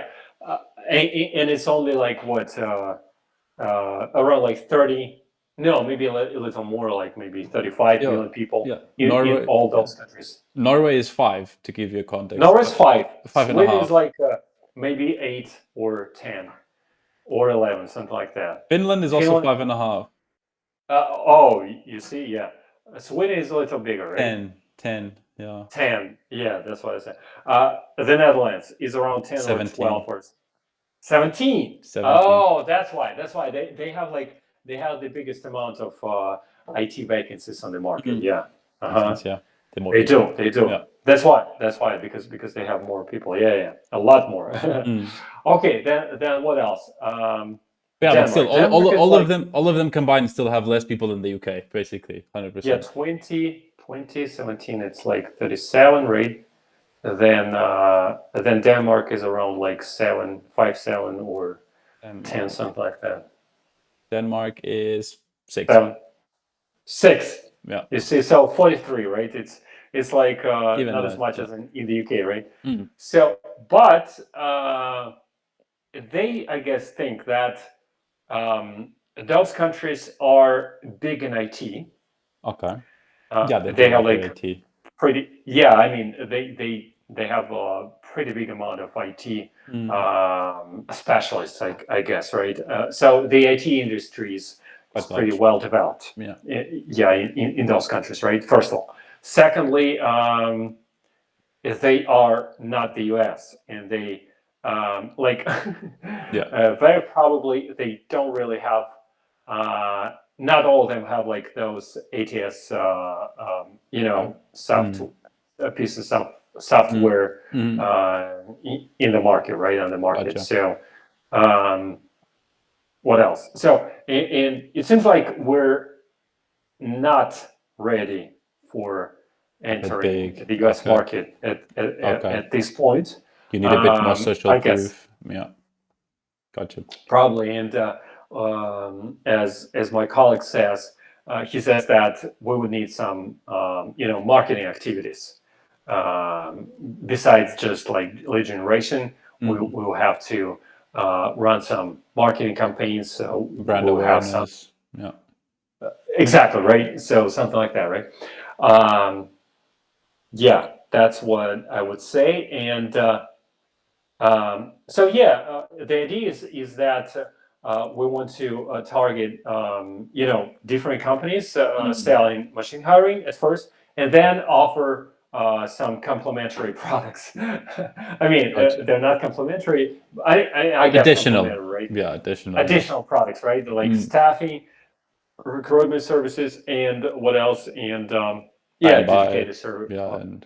Uh, and it's only like what, around like 30, no, maybe a little more, like maybe 35 Yeah, million people yeah. in Norway, all yeah. those countries. Norway is 5, to give you a context. Norway's five. Five and a Sweden is half. like maybe 8 or 10 or 11, something like that. Finland is also Finland, 5.5. oh, you see, yeah. Sweden is a little bigger, right? 10. Yeah. 10, yeah, that's what I said. The Netherlands is around 10 or 12 17. or 17. 17. Oh, that's why. That's why they have like they have the biggest amount of IT vacancies on the market. Mm. Yeah. Makes Uh-huh. sense, yeah. The more They people. do. They do. Yeah. That's why. That's why because they have more people. Yeah, yeah. A lot more. Mm. Okay, then what else? Yeah, but still, Denmark. Denmark is like all of them combined still have less people than the UK, basically, yeah, 100%. 2017 it's like 37, right? Then Denmark is around like 7, 5, 7 or 10, Denmark. something like that. Denmark is 6. 7, 6. Yeah, You see, so 43, right? It's like even not as less. much Yeah. as in the UK, right? Mm. So, but they, I guess, think that those countries are big in IT. Okay. Yeah, they They do have like their like AT. pretty, yeah. I mean, they have a pretty big amount of IT Mm. specialists, I guess, right? So the IT industry is Quite pretty large. well developed. Yeah. Yeah, in those countries, right? First of all, secondly, if they are not the U.S. and they like Yeah. very probably they don't really have. Not all of them have like those ATS, Okay. soft Mm. pieces of Mm. software Mm. in the market, right on the market. Gotcha. So, um, what else? So, and it seems like we're not ready for A bit entering big. the U.S. Okay. market Okay. at this point. You need a bit more social I guess proof. Yeah. Gotcha. probably, and as my colleague says, he says that we would need some marketing activities besides just like lead generation. We Mm. will have to run some marketing campaigns. So Brand we'll have some awareness. Yeah. exactly right. So something like that, right? Um, yeah, that's what I would say, and. So yeah, the idea is that we want to target different companies Mm. selling machine hiring at first, and then offer some complementary products. I mean, Gotcha. they're not complementary. I guess Additional. complementary, right? Yeah, additional. Yeah. Additional products, right? Like Mm. staffing, recruitment services, and what else? And Try yeah, and buy. dedicated service Yeah, and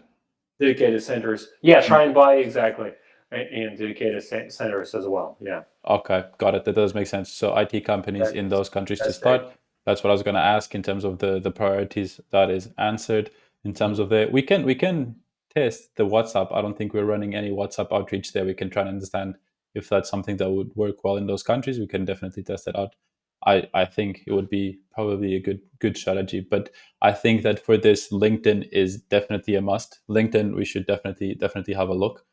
dedicated centers. Yeah, mm. try and buy exactly, and dedicated centers as well. Yeah, Okay, got it. That does make sense. So IT companies in that's those countries to that's great. start. That's what I was going to ask in terms of the priorities. That is answered. In terms of the we can test the WhatsApp. I don't think we're running any WhatsApp outreach there. We can try and understand if that's something that would work well in those countries. We can definitely test that out. I think it would be probably a good strategy. But I think that for this, LinkedIn is definitely a must. LinkedIn, we should definitely have a look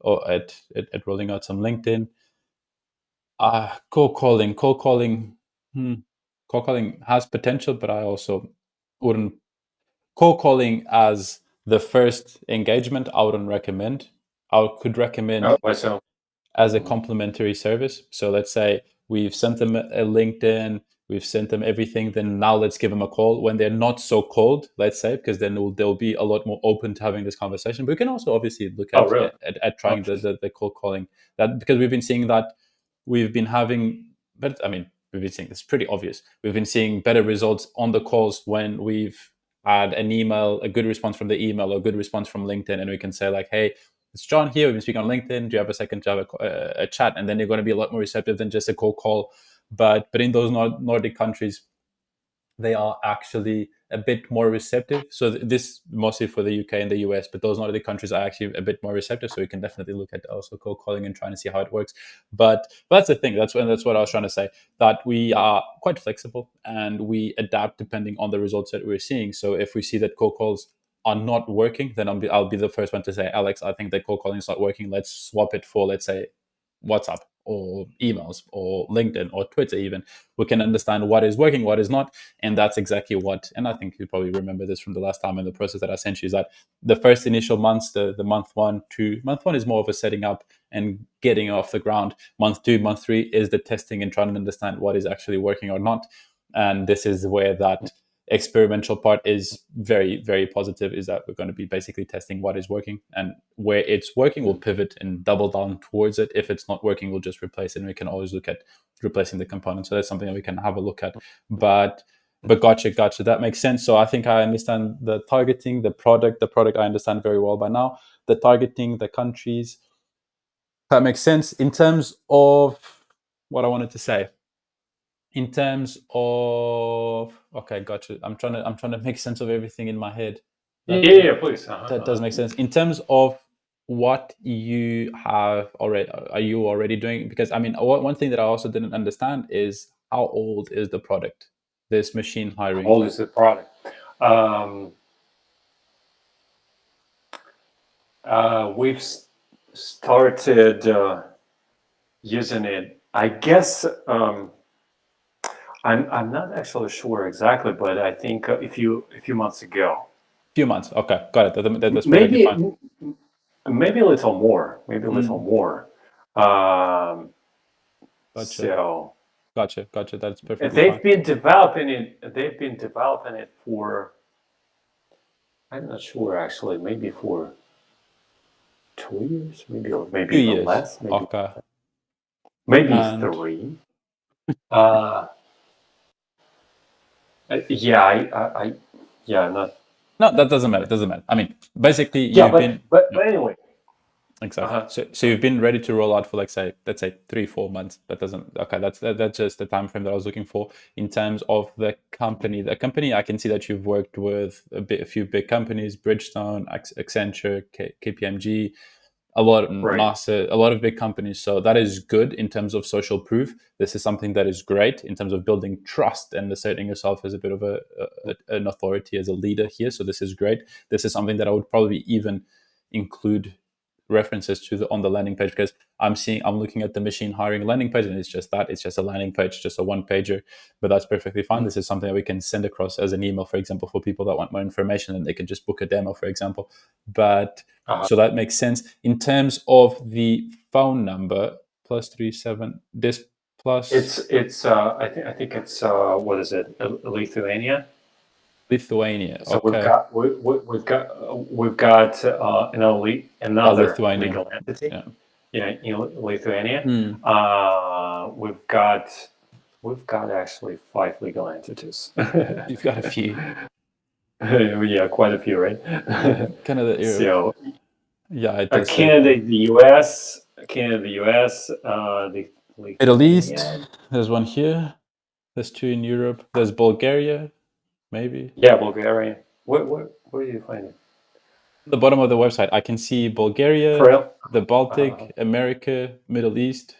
or at rolling out some LinkedIn. Cold calling. Hmm. cold calling has potential, but I also wouldn't cold calling as the first engagement. I wouldn't recommend. I could recommend Oh, myself. as a Mhm. complementary service. So let's say we've sent them a LinkedIn, we've sent them everything. Then now let's give them a call when they're not so cold. Let's say, because then they'll be a lot more open to having this conversation. But we can also obviously look Oh, really? at Oh, trying interesting. the cold calling, that because we've been seeing that we've been having. But I mean, we've been seeing it's pretty obvious. We've been seeing better results on the calls when we've had an email, a good response from the email, or a good response from LinkedIn, and we can say like, "Hey, it's John here. We've been speaking on LinkedIn. Do you have a second to have a chat?" And then they're going to be a lot more receptive than just a cold call. But in those Nordic countries, they are actually a bit more receptive. So this mostly for the UK and the US, but those Nordic countries are actually a bit more receptive. So we can definitely look at also cold calling and trying to see how it works. But that's the thing. That's what I was trying to say. That we are quite flexible and we adapt depending on the results that we're seeing. So if we see that cold calls are not working, then I'll be the first one to say, Alex, I think that cold calling is not working. Let's swap it for, let's say, WhatsApp or emails or LinkedIn or Twitter even. We can understand what is working, what is not. And that's exactly what, and I think you probably remember this from the last time in the process that I sent you, is that the first initial months, the month one, two, month one is more of a setting up and getting off the ground. Month two, month three is the testing and trying to understand what is actually working or not. And this is where that experimental part is very, very positive, is that we're going to be basically testing what is working, and where it's working we'll pivot and double down towards it. If it's not working, we'll just replace it, and we can always look at replacing the component. So that's something that we can have a look at. But gotcha, that makes sense. So I think I understand the targeting, the product I understand very well by now. The targeting, the countries, that makes sense. In terms of what I wanted to say, in terms of, okay, gotcha, I'm trying to make sense of everything in my head. Yeah, that yeah, that, yeah, please. that does make sense. In terms of what you have already, are you already doing? Because I mean, one thing that I also didn't understand is how old is the product, this machine How hiring. old is the product? Um, we've started using it. I guess I'm not actually sure exactly, but I think a few months ago, Few months, okay, got it. That's perfectly maybe fine. maybe a little more, maybe a little Mm, more. Um, gotcha, so gotcha, that's perfectly fine. They've been developing it for, I'm not sure actually, maybe for 2 years, maybe, or maybe Few even years, less, okay. maybe And three. Uh, yeah, yeah, not, no, that doesn't matter, doesn't matter. I mean, basically yeah, you've been, no, but anyway, exactly. uh-huh. So you've been ready to roll out for, like, say, let's say 3 4 months. That doesn't, okay, that's just the time frame that I was looking for. In terms of the company, I can see that you've worked with a few big companies: Bridgestone, Accenture, KPMG, a lot of Right. NASA, a lot of big companies. So that is good in terms of social proof. This is something that is great in terms of building trust and asserting yourself as a bit of an authority, as a leader here. So this is great. This is something that I would probably even include references to on the landing page, because I'm looking at the machine hiring landing page, and it's just a landing page, just a one pager. But that's perfectly fine. This is something that we can send across as an email, for example, for people that want more information, and they can just book a demo, for example. But Uh-huh. so that makes sense. In terms of the phone number, +37, this plus I think it's what is it, Lithuania? Lithuania. So Okay. we've got another Lithuania. legal entity. Yeah. Yeah, in Lithuania. Hmm. We've got actually five legal entities. You've got a few. Yeah, quite a few, right? Canada, Europe. So Yeah, it does say Canada, the US, the Middle East. Lithuania. There's one here. There's two in Europe. There's Bulgaria, maybe. Yeah, Bulgaria. Where do you find it? At the bottom of the website, I can see For Bulgaria, real? the Uh, Baltic, America, Middle East,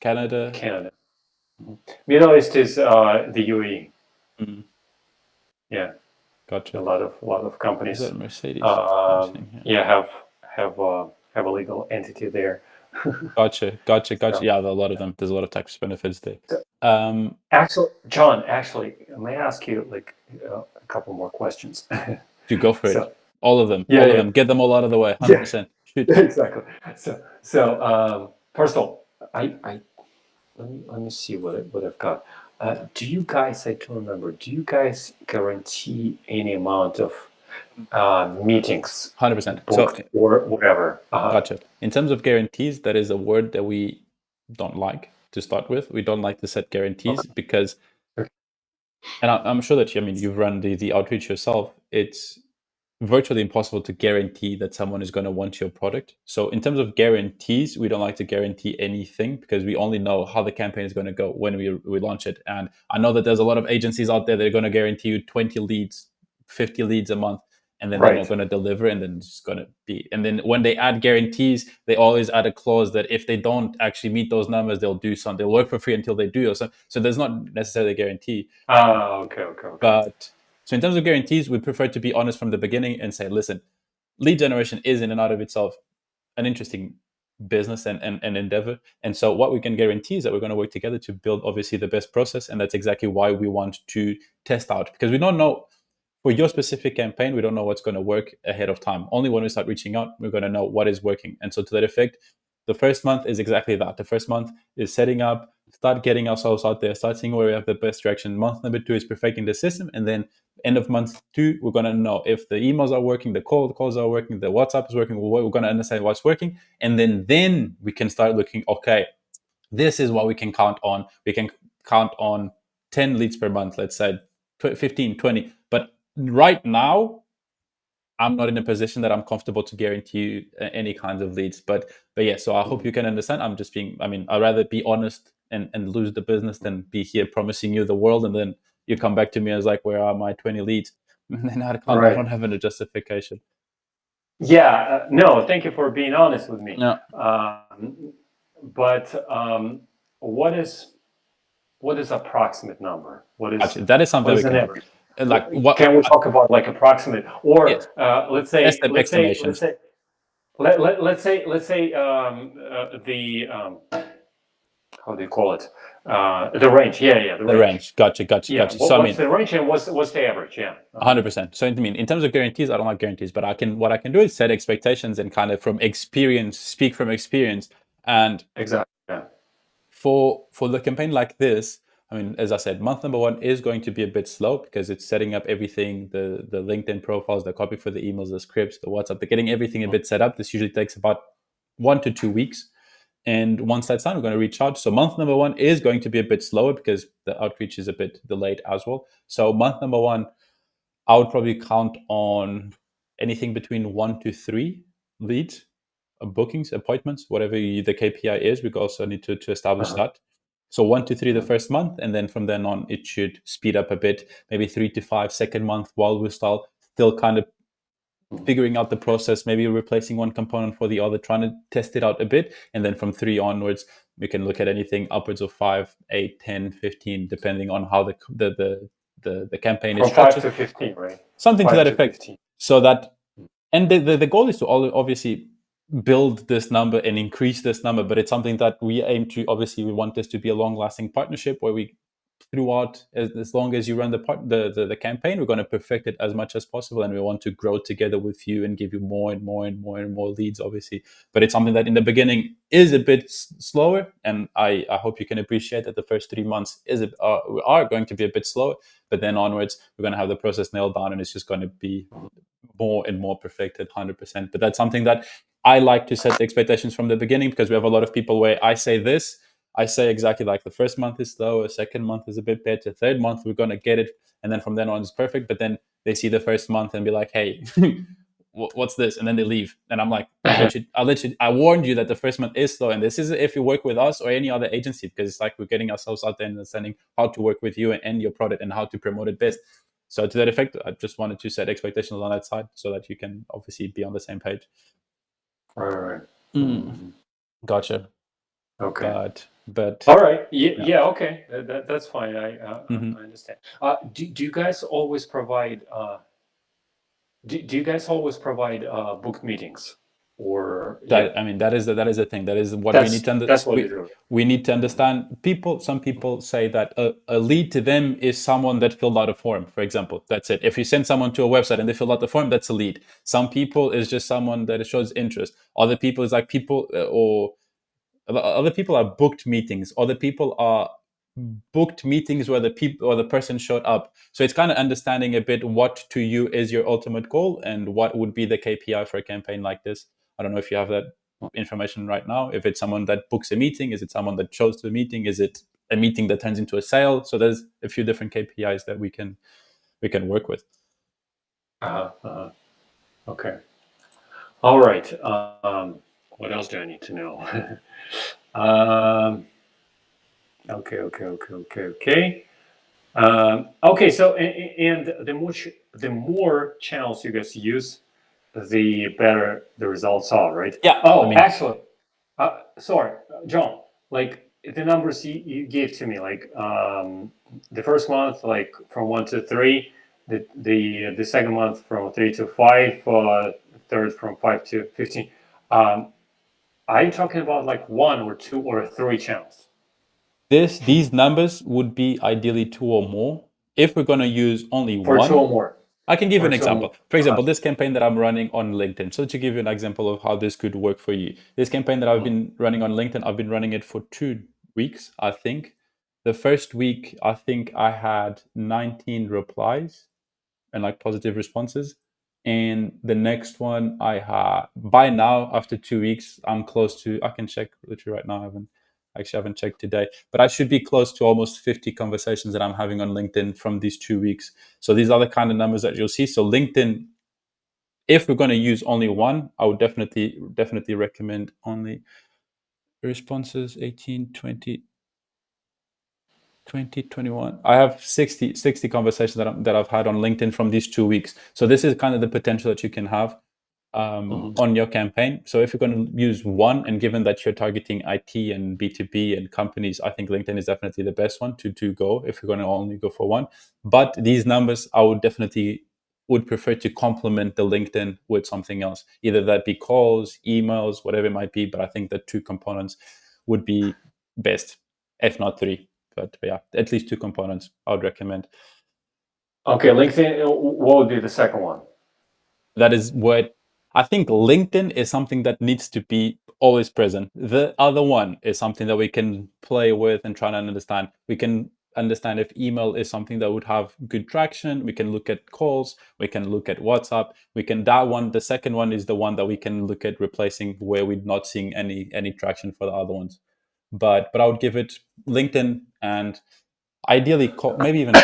Canada. Canada. Middle East is the UAE. Hmm. Yeah, Gotcha. a lot of Is companies, that Mercedes? I'm seeing here. yeah, have have a legal entity there. Gotcha. So, Yeah, a lot of them. There's a lot of tax benefits there. so Um, actually, John, may I ask you like a couple more questions? you go for it. So, All of them. yeah, All of yeah, them. Get them all out of the way. yeah, 100%. Shoot. exactly. First of all, I let me see what I've got. Do you guys? I don't remember. Do you guys guarantee any amount of meetings 100%. So, booked or whatever? gotcha. In terms of guarantees, that is a word that we don't like to start with. We don't like to set guarantees Okay. because, Okay. and I'm sure that I mean, you've run the outreach yourself. It's virtually impossible to guarantee that someone is going to want your product. So in terms of guarantees, we don't like to guarantee anything because we only know how the campaign is going to go when we launch it. And I know that there's a lot of agencies out there that are going to guarantee you 20 leads, 50 leads a month, and then they're not Right. going to deliver, and then it's just going to be. And then when they add guarantees, they always add a clause that if they don't actually meet those numbers, they'll do something. They'll work for free until they do. Or so, so there's not necessarily a guarantee. Okay, okay, okay. But so in terms of guarantees, we prefer to be honest from the beginning and say, listen, lead generation is in and out of itself an interesting business and endeavor. And so what we can guarantee is that we're going to work together to build obviously the best process. And that's exactly why we want to test out because we don't know for your specific campaign, we don't know what's going to work ahead of time. Only when we start reaching out, we're going to know what is working. And so, to that effect, the first month is exactly that. The first month is setting up, start getting ourselves out there, start seeing where we have the best traction. Month number 2 is perfecting the system. And then, end of month 2, we're going to know if the emails are working, the calls are working, the WhatsApp is working. We're going to understand what's working. And then we can start looking, okay, this is what we can count on. We can count on 10 leads per month, let's say 15, 20. But right now, I'm not in a position that I'm comfortable to guarantee you any kinds of leads. But yeah, so I hope you can understand. I'm just being, I mean, I'd rather be honest and lose the business than be here promising you the world. And then you come back to me as like, where are my 20 leads? And then I Right. don't have any justification. Yeah. No, thank you for being honest with me. No, But what is approximate number? actually, that is What something we is an can do. average? Like what, Can we talk about like approximate, yes, or let's estimations, say let's say the how do you call it? The range. Yeah, yeah, the the range. range. Gotcha, gotcha, Yeah. gotcha. So I What's mean, the range and what's the average? Yeah. 100%. So I mean, in terms of guarantees, I don't like guarantees, but what I can do is set expectations and kind of from experience, speak from experience. And Exactly. Yeah. for the campaign like this, I mean, as I said, month number 1 is going to be a bit slow because it's setting up everything, the LinkedIn profiles, the copy for the emails, the scripts, the WhatsApp, the getting everything a bit set up. This usually takes about 1 to 2 weeks. And once that's done, we're going to reach out. So month number 1 is going to be a bit slower because the outreach is a bit delayed as well. So month number 1, I would probably count on anything between 1 to 3 leads, bookings, appointments, whatever the KPI is. We also need to establish Uh-huh. that. So 1 to 3 the first month, and then from then on, it should speed up a bit. Maybe 3 to 5 second month while we're still kind of figuring out the process, maybe replacing one component for the other, trying to test it out a bit. And then from 3 onwards, we can look at anything upwards of 5, 8, 10, 15, depending on how the campaign is From five structured, to 15, right? something to Five that to effect. 15. So that, and the goal is to obviously build this number and increase this number, but it's something that we aim to, obviously we want this to be a long lasting partnership where we throughout, as long as you run the campaign, we're going to perfect it as much as possible, and we want to grow together with you and give you more and more and more and more leads, obviously. But it's something that in the beginning is a bit slower, and I hope you can appreciate that the first 3 months are going to be a bit slower, but then onwards we're going to have the process nailed down, and it's just going to be more and more perfected, 100%. But that's something that I like to set the expectations from the beginning, because we have a lot of people where I say exactly like the first month is slower, second month is a bit better, third month we're going to get it, and then from then on it's perfect. But then they see the first month and be like, hey, what's this? And then they leave. And I'm like, I warned you that the first month is slow. And this is if you work with us or any other agency, because it's like we're getting ourselves out there and understanding how to work with you and your product and how to promote it best. So to that effect, I just wanted to set expectations on that side so that you can obviously be on the same page. Right, right. Mm, gotcha. Okay. But All right. Yeah, yeah. yeah. Okay. That's fine. Hmm. I understand. Do you guys always provide? Do you guys always provide booked meetings? or yeah, That, I mean, that is the thing. That is what we need that's to that's what you do. we need to understand. People, some people say that a lead to them is someone that filled out a form, for example. That's it. If you send someone to a website and they fill out the form, that's a lead. Some people is just someone that shows interest. Other people is like people, or other people are booked meetings. Other people are booked meetings where the people or the person showed up. So it's kind of understanding a bit what to you is your ultimate goal and what would be the KPI for a campaign like this. I don't know if you have that information right now. If it's someone that books a meeting, is it someone that shows to the meeting? Is it a meeting that turns into a sale? So there's a few different KPIs that we can work with. Uh, okay. All right. What else do I need to know? um, okay. Okay. So and the more channels you guys use, the better the results are, right? Yeah, I Oh, mean, actually, sorry, John. Like the numbers you gave to me, like the first month, like from 1 to 3, the second month from 3 to 5, third from 5 to 15. Um, are you talking about like 1 or 2 or 3 channels these numbers would be ideally two or more. If we're going to use only for two one, or more? I can give you For an two or more. example. For Uh-huh. example, this campaign that I'm running on LinkedIn. So to give you an example of how this could work for you, this campaign that I've Mhm. been running on LinkedIn, I've been running it for 2 weeks, I think. The first week, I think I had 19 replies and like positive responses. And the next one I had by now, after 2 weeks, I'm close to, I can check literally right now. I haven't checked today, but I should be close to almost 50 conversations that I'm having on LinkedIn from these 2 weeks. So these are the kind of numbers that you'll see. So LinkedIn, if we're going to use only one, I would definitely recommend only responses 18, 20, 2021. I have 60 conversations that I've had on LinkedIn from these 2 weeks. So this is kind of the potential that you can have Mhm. on your campaign. So if you're going to use one, and given that you're targeting IT and B2B and companies, I think LinkedIn is definitely the best one to go if you're going to only go for one. But these numbers, I would definitely would prefer to complement the LinkedIn with something else, either that be calls, emails, whatever it might be. But I think the two components would be best, if not three. But yeah, at least two components I would recommend. Okay, LinkedIn. What would be the second one? That is what I think. LinkedIn is something that needs to be always present. The other one is something that we can play with and try to understand. We can understand if email is something that would have good traction. We can look at calls. We can look at WhatsApp. We can, that one. The second one is the one that we can look at replacing where we're not seeing any traction for the other ones. But I would give it LinkedIn, and ideally call, maybe even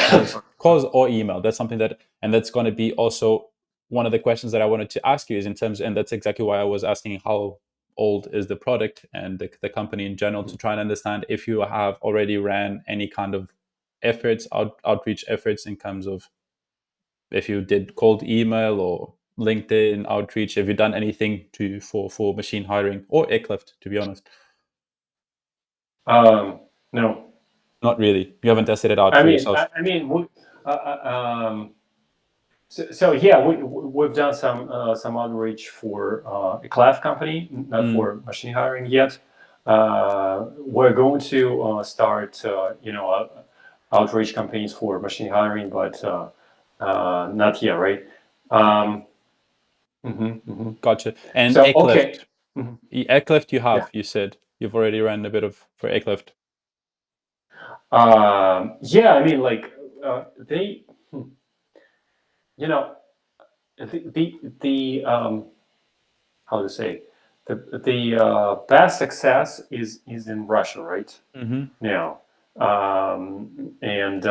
calls or email. That's something that, and that's going to be also one of the questions that I wanted to ask you is in terms, and that's exactly why I was asking how old is the product and the company in general, to try and understand if you have already ran any kind of efforts, outreach efforts, in terms of if you did cold email or LinkedIn outreach. Have you done anything to for machine hiring or aircraft, to be honest? No. Not really. You haven't tested it out I for mean, yourself. uh, so yeah, we've done some outreach for a cloud company, not Mm. for machine hiring yet. We're going to start, outreach campaigns for machine hiring, but not yet, right? Um, mhm. Gotcha. And So okay. aircraft. Mhm. Aircraft you Yeah. have, you said. You've already ran a bit of for aircraft. Yeah, I mean, like they, you know, the how to say, the best success is in Russia, right Mm-hmm. now, and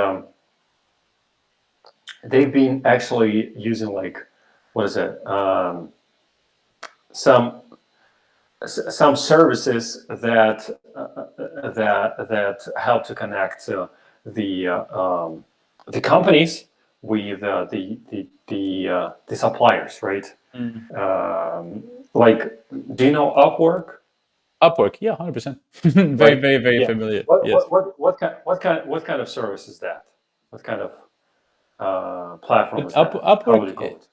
they've been actually using like what is it, some some services that help to connect the the companies with the suppliers, right? Mm. Um, like, do you know Upwork? Upwork, yeah, 100%. Very, Right? very, very Yeah. familiar. What Yes. what what what kind of service is that? What kind of platform But is that? How would you Upwork, call it?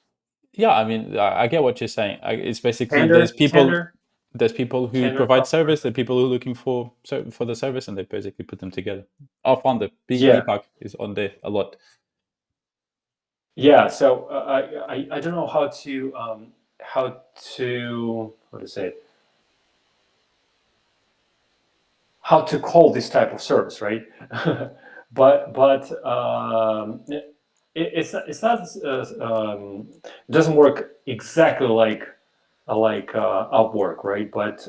Yeah, I mean, I get what you're saying. It's basically Tender, tender, there's people who tender provide customer. service, there are people who are looking for the service, and they basically put them together. Our founder, Yeah, Deepak, is on there a lot. yeah. So I don't know how to how to say it, how to call this type of service, right? It's not it doesn't work exactly like Upwork, right? But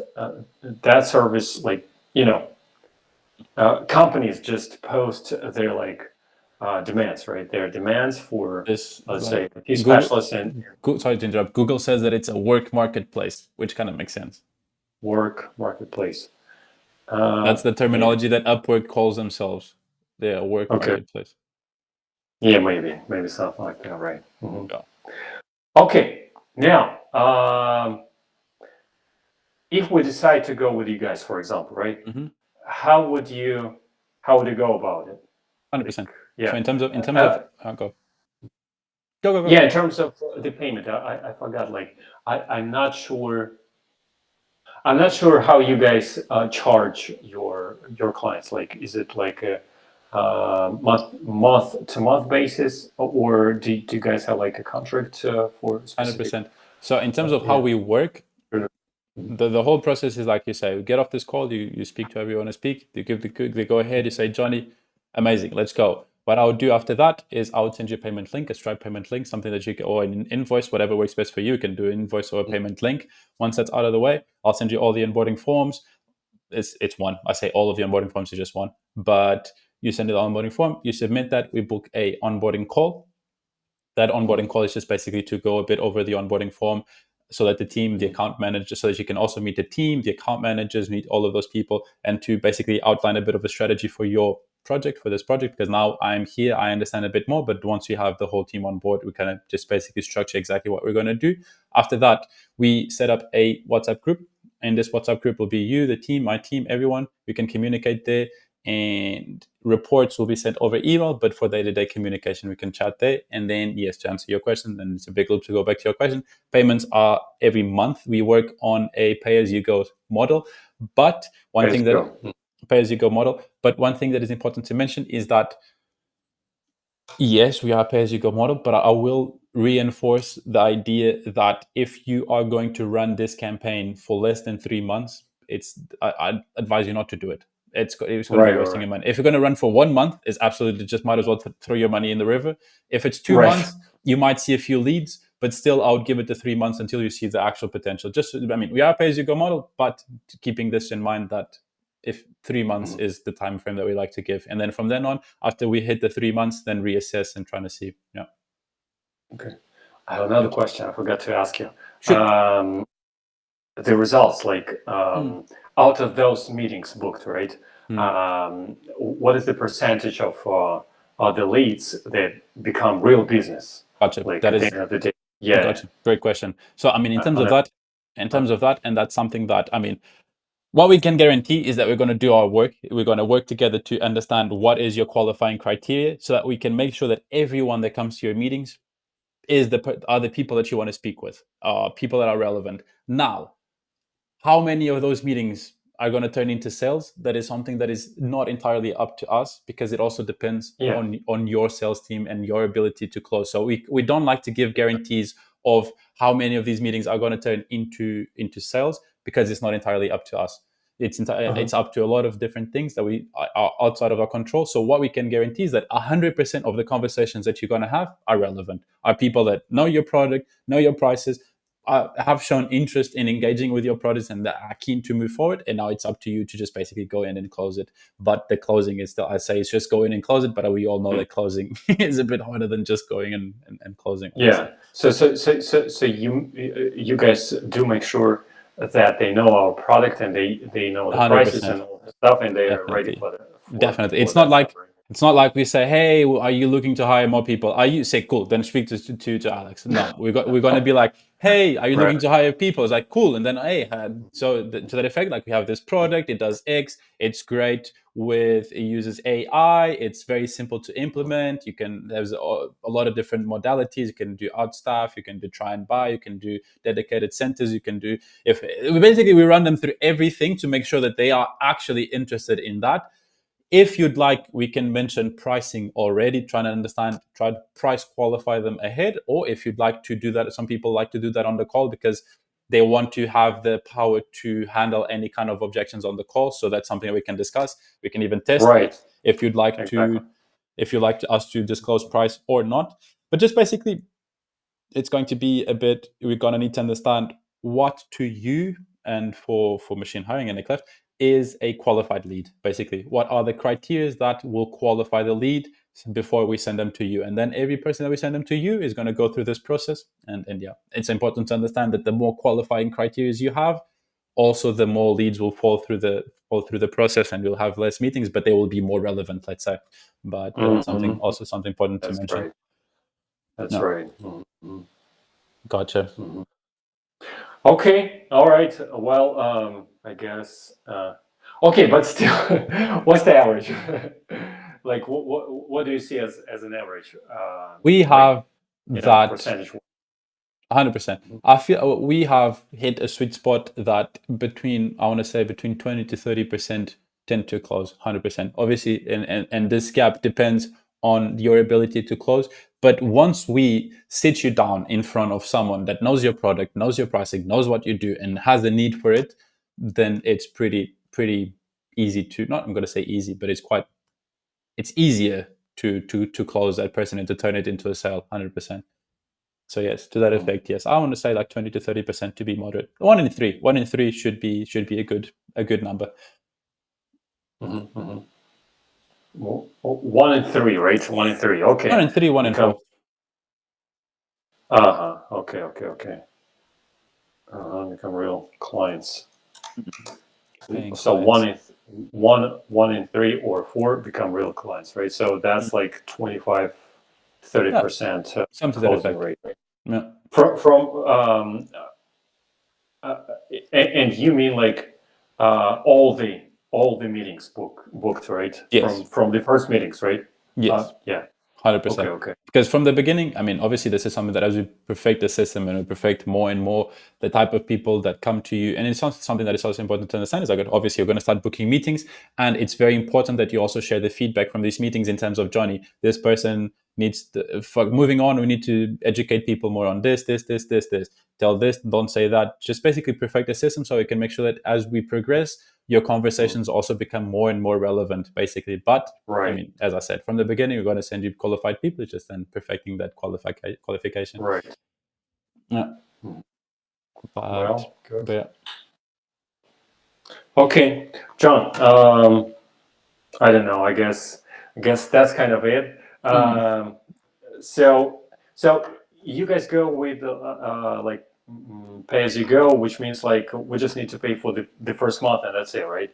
that service, like, you know, companies just post their demands, right? Their demands for, This let's like say, IT Google. specialists and Sorry to interrupt. Google says that it's a work marketplace, which kind of makes sense. work marketplace. That's the Yeah. terminology that Upwork calls themselves. They're a work Okay. marketplace. Yeah, maybe something like that, right? Hmm. Yeah. Okay. Now, if we decide to go with you guys, for example, right? Mm-hmm. How would you how would you go about it? Like, 100%. So yeah. in terms of go. Yeah, in terms of the payment, I forgot. Like, I'm not sure. I'm not sure how you guys charge your clients. Like, is it like a month to month basis, or do you guys have like a contract for specific? 100%. So in terms of how Yeah. we work, Mhm. the whole process is like you say, you get off this call, you speak to everyone to speak, you give the go ahead, you say, Johnny, amazing, let's go. What I would do after that is I would send you a payment link, a Stripe payment link, something that you can, or an invoice, whatever works best for you. You can do an invoice or a payment link. Once that's out of the way, I'll send you all the onboarding forms. It's one. I say all of the onboarding forms is just one, but you send it the onboarding form, you submit that, we book a onboarding call. That onboarding call is just basically to go a bit over the onboarding form so that the team, the account manager, so that you can also meet the team, the account managers, meet all of those people, and to basically outline a bit of a strategy for your project, for this project. Because now I'm here, I understand a bit more, but once we have the whole team on board, we kind of just basically structure exactly what we're going to do. After that, we set up a WhatsApp group. And this WhatsApp group will be you, the team, my team, everyone. We can communicate there, and reports will be sent over email, but for day-to-day communication we can chat there. And then, yes, to answer your question, and it's a big loop to go back to your question, payments are every month. We work on a pay-as-you-go model, but one Let's thing that go. pay-as-you-go model, but one thing that is important to mention is that yes, we are a pay-as-you-go model, but I will reinforce the idea that if you are going to run this campaign for less than 3 months, I advise you not to do it. It's going to be Right, wasting right, your money. If you're going to run for 1 month, it's absolutely just might as well throw your money in the river. If it's two right. months, you might see a few leads, but still, I would give it the 3 months until you see the actual potential. Just, I mean, we are a pay-as-you-go model, but keeping this in mind that if 3 months Mhm. is the time frame that we like to give, and then from then on, after we hit the 3 months, then reassess and trying to see. Yeah, Okay. I have another question I forgot to ask you. shoot. Um, the results, like, Mm. out of those meetings booked, right? Mm. What is the percentage of the leads that become real business, Gotcha. like That at the is end of the day? Yeah. gotcha. Great question. So, I mean, On a, in uh, terms of that, and that's something that, I mean, what we can guarantee is that we're going to do our work. We're going to work together to understand what is your qualifying criteria, so that we can make sure that everyone that comes to your meetings are the people that you want to speak with, people that are relevant. Now, how many of those meetings are going to turn into sales, that is something that is not entirely up to us, because it also depends yeah. on your sales team and your ability to close. So we don't like to give guarantees of how many of these meetings are going to turn into sales, because it's not entirely up to us. Uh-huh. It's up to a lot of different things that we are outside of our control. So what we can guarantee is that 100% of the conversations that you're going to have are relevant, are people that know your product, know your prices, have shown interest in engaging with your products, and that are keen to move forward. And now it's up to you to just basically go in and close it. But the closing is still, I say, it's just go in and close it. But we all know that closing is a bit harder than just going and closing, Yeah. obviously. So you guys do make sure that they know our product and they know the prices 100%. and all the stuff, and they are ready Definitely. for Definitely. for It's not that stuff, like right? It's not like we say, "Hey, are you looking to hire more people?" Are you say, "Cool"? Then speak to Alex. No, we're going to be like, "Hey, are you Right. looking to hire people?" It's like, "Cool," and then hey, to that effect, like we have this product. It does X. It's great with it uses AI. It's very simple to implement. There's a lot of different modalities. You can do art stuff. You can do try and buy. You can do dedicated centers. You can do if basically we run them through everything to make sure that they are actually interested in that. If you'd like, we can mention pricing already, trying to understand, try to price qualify them ahead. Or if you'd like to do that, some people like to do that on the call because they want to have the power to handle any kind of objections on the call. So that's something that we can discuss. We can even test Right. if you'd like Exactly. us to disclose price or not. But just basically, it's going to be a bit, we're going to need to understand what to you and for machine hiring and Eclipse is a qualified lead. Basically, what are the criteria that will qualify the lead before we send them to you, and then every person that we send them to you is going to go through this process. And yeah, it's important to understand that the more qualifying criteria you have, also the more leads will fall through the process, and you'll have less meetings, but they will be more relevant, let's say. But that's something, Hmm. also something important to That's mention. right. That's No, right. Hmm. gotcha. Hmm. Okay. All right. Well, I guess. Okay, but still, what's the average? Like, what do you see as an average? We Like, have that percentage. 100%. I feel we have hit a sweet spot that between, I want to say, between 20 to 30% tend to close 100%. Obviously, and this gap depends on your ability to close. But once we sit you down in front of someone that knows your product, knows your pricing, knows what you do, and has the need for it, then it's pretty easy to, not I'm going to say easy, but it's easier to close that person and to turn it into a sale 100%. So yes, to that effect, yes, I want to say like 20 to 30% to be moderate. One in three should be a good number. Mm-hmm, hmm. Well, 1 in 3, right? 1 in 3. One Okay. in three, one in Become. four. Okay. Okay. Okay. Become real clients. Paying So clients. 1 in 3 or 4 become real clients, right? So Mm. that's like 25, thirty Yeah, percent some to that closing effect. rate. Yeah, From uh, and you mean like all the meetings booked, right? yes, From the first meetings, right? yes. Yeah. Okay. 100%. Okay. Because from the beginning, I mean, obviously, this is something that as we perfect the system and we perfect more and more the type of people that come to you, and it's something that is also important to understand is like obviously you're going to start booking meetings, and it's very important that you also share the feedback from these meetings in terms of Johnny, this person needs for moving on. We need to educate people more on this. Tell this, don't say that. Just basically perfect the system so we can make sure that as we progress, your Mm. conversations also become more and more relevant, basically. But I Right. mean, as I said, from the beginning, we're going to send you qualified people. It's just then perfecting that qualification. Right. Yeah, Mm. but Well, good. but yeah. Okay, John. I don't know. I guess that's kind of it. Mhm. So so you guys go with like pay as you go, which means like we just need to pay for the first month and that's it, right?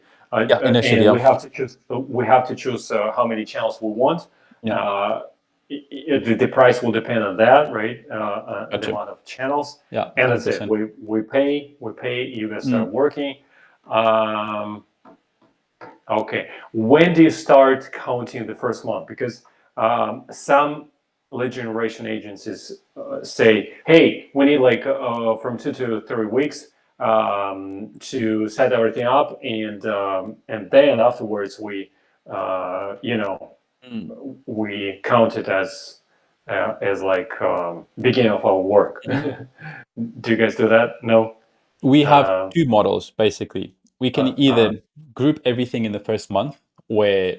Yeah, initially, And yeah, we have to choose how many channels we want. yeah, Uh, the price will depend on that, right? The gotcha. amount of channels, Yeah, and hundred that's it. percent. We pay. You guys start Mm. working. Um, Okay. When do you start counting the first month? Because some lead generation agencies say, "Hey, we need like from 2 to 3 weeks to set everything up, and then afterwards Mm. we count it as like beginning of our work." Mhm. Do you guys do that? No. We have Uh, two models basically. We can uh, uh, either group everything in the first month, where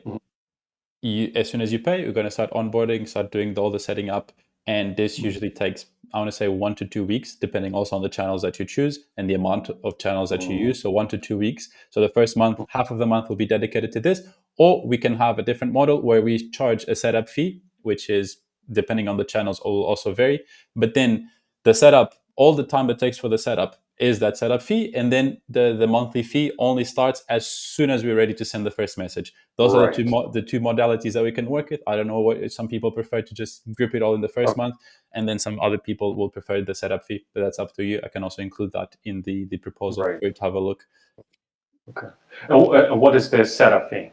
you as soon as you pay, you're going to start onboarding, start doing all the setting up, and this mhm, usually takes, I want to say, 1 to 2 weeks, depending also on the channels that you choose and the amount of channels that you mhm, use. So 1 to 2 weeks. So the first month, half of the month will be dedicated to this, or we can have a different model where we charge a setup fee, which is depending on the channels will also vary. But then the setup, all the time it takes for the setup is that setup fee, and then the monthly fee only starts as soon as we're ready to send the first message. Those are the Right. two modalities that we can work with. I don't know what some people prefer to just grip it all in the first Okay. month, and then some other people will prefer the setup fee, but that's up to you. I can also include that in the proposal Right. for you to have a look. Okay. And what is the setup fee?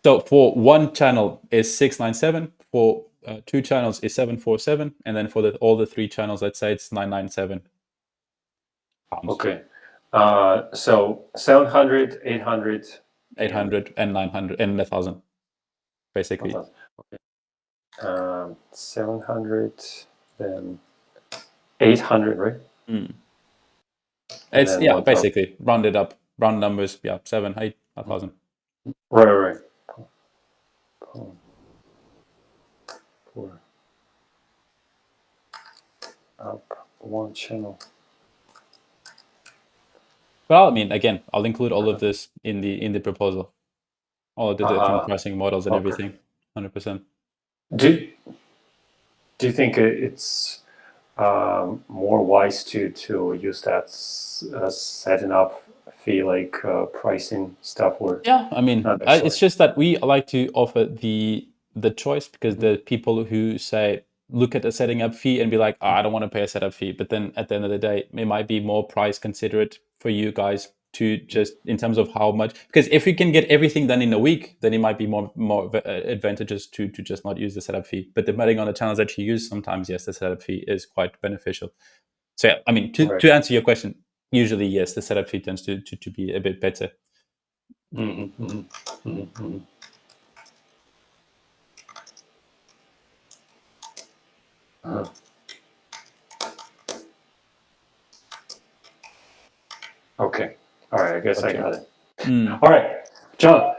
So for one channel is 697, for two channels is 747, and then for all the three channels, let's say it's 997 pounds. Okay. So 700, 800, and 800 and 900 and 1,000, basically. 1,000. Okay. 700, then 800, right? Mm. And It's, then yeah, 1,000. basically rounded up, round numbers. Yeah, 7, 8, 1,000. Right, right. Pull, pull up one channel. But I mean, again, I'll include all of this in the proposal, all of the different Uh-huh. pricing models and Okay. everything. 100%. Do do you think it's more wise to use that setting up fee like pricing stuff or Yeah, I mean, not necessarily? it's just that we like to offer the choice, because Mhm. the people who say look at the setting up fee and be like, "Oh, I don't want to pay a setup fee," but then at the end of the day, it might be more price considerate for you guys to just in terms of how much. Because if we can get everything done in a week, then it might be more advantageous to just not use the setup fee. But depending on the channels that you use, sometimes yes, the setup fee is quite beneficial. So yeah, I mean, Right. to answer your question, usually yes, the setup fee tends to be a bit better. Hmm, hmm, hmm, hmm. Uh, okay. All right. I guess I Gotcha. got it. Mm. All right, John.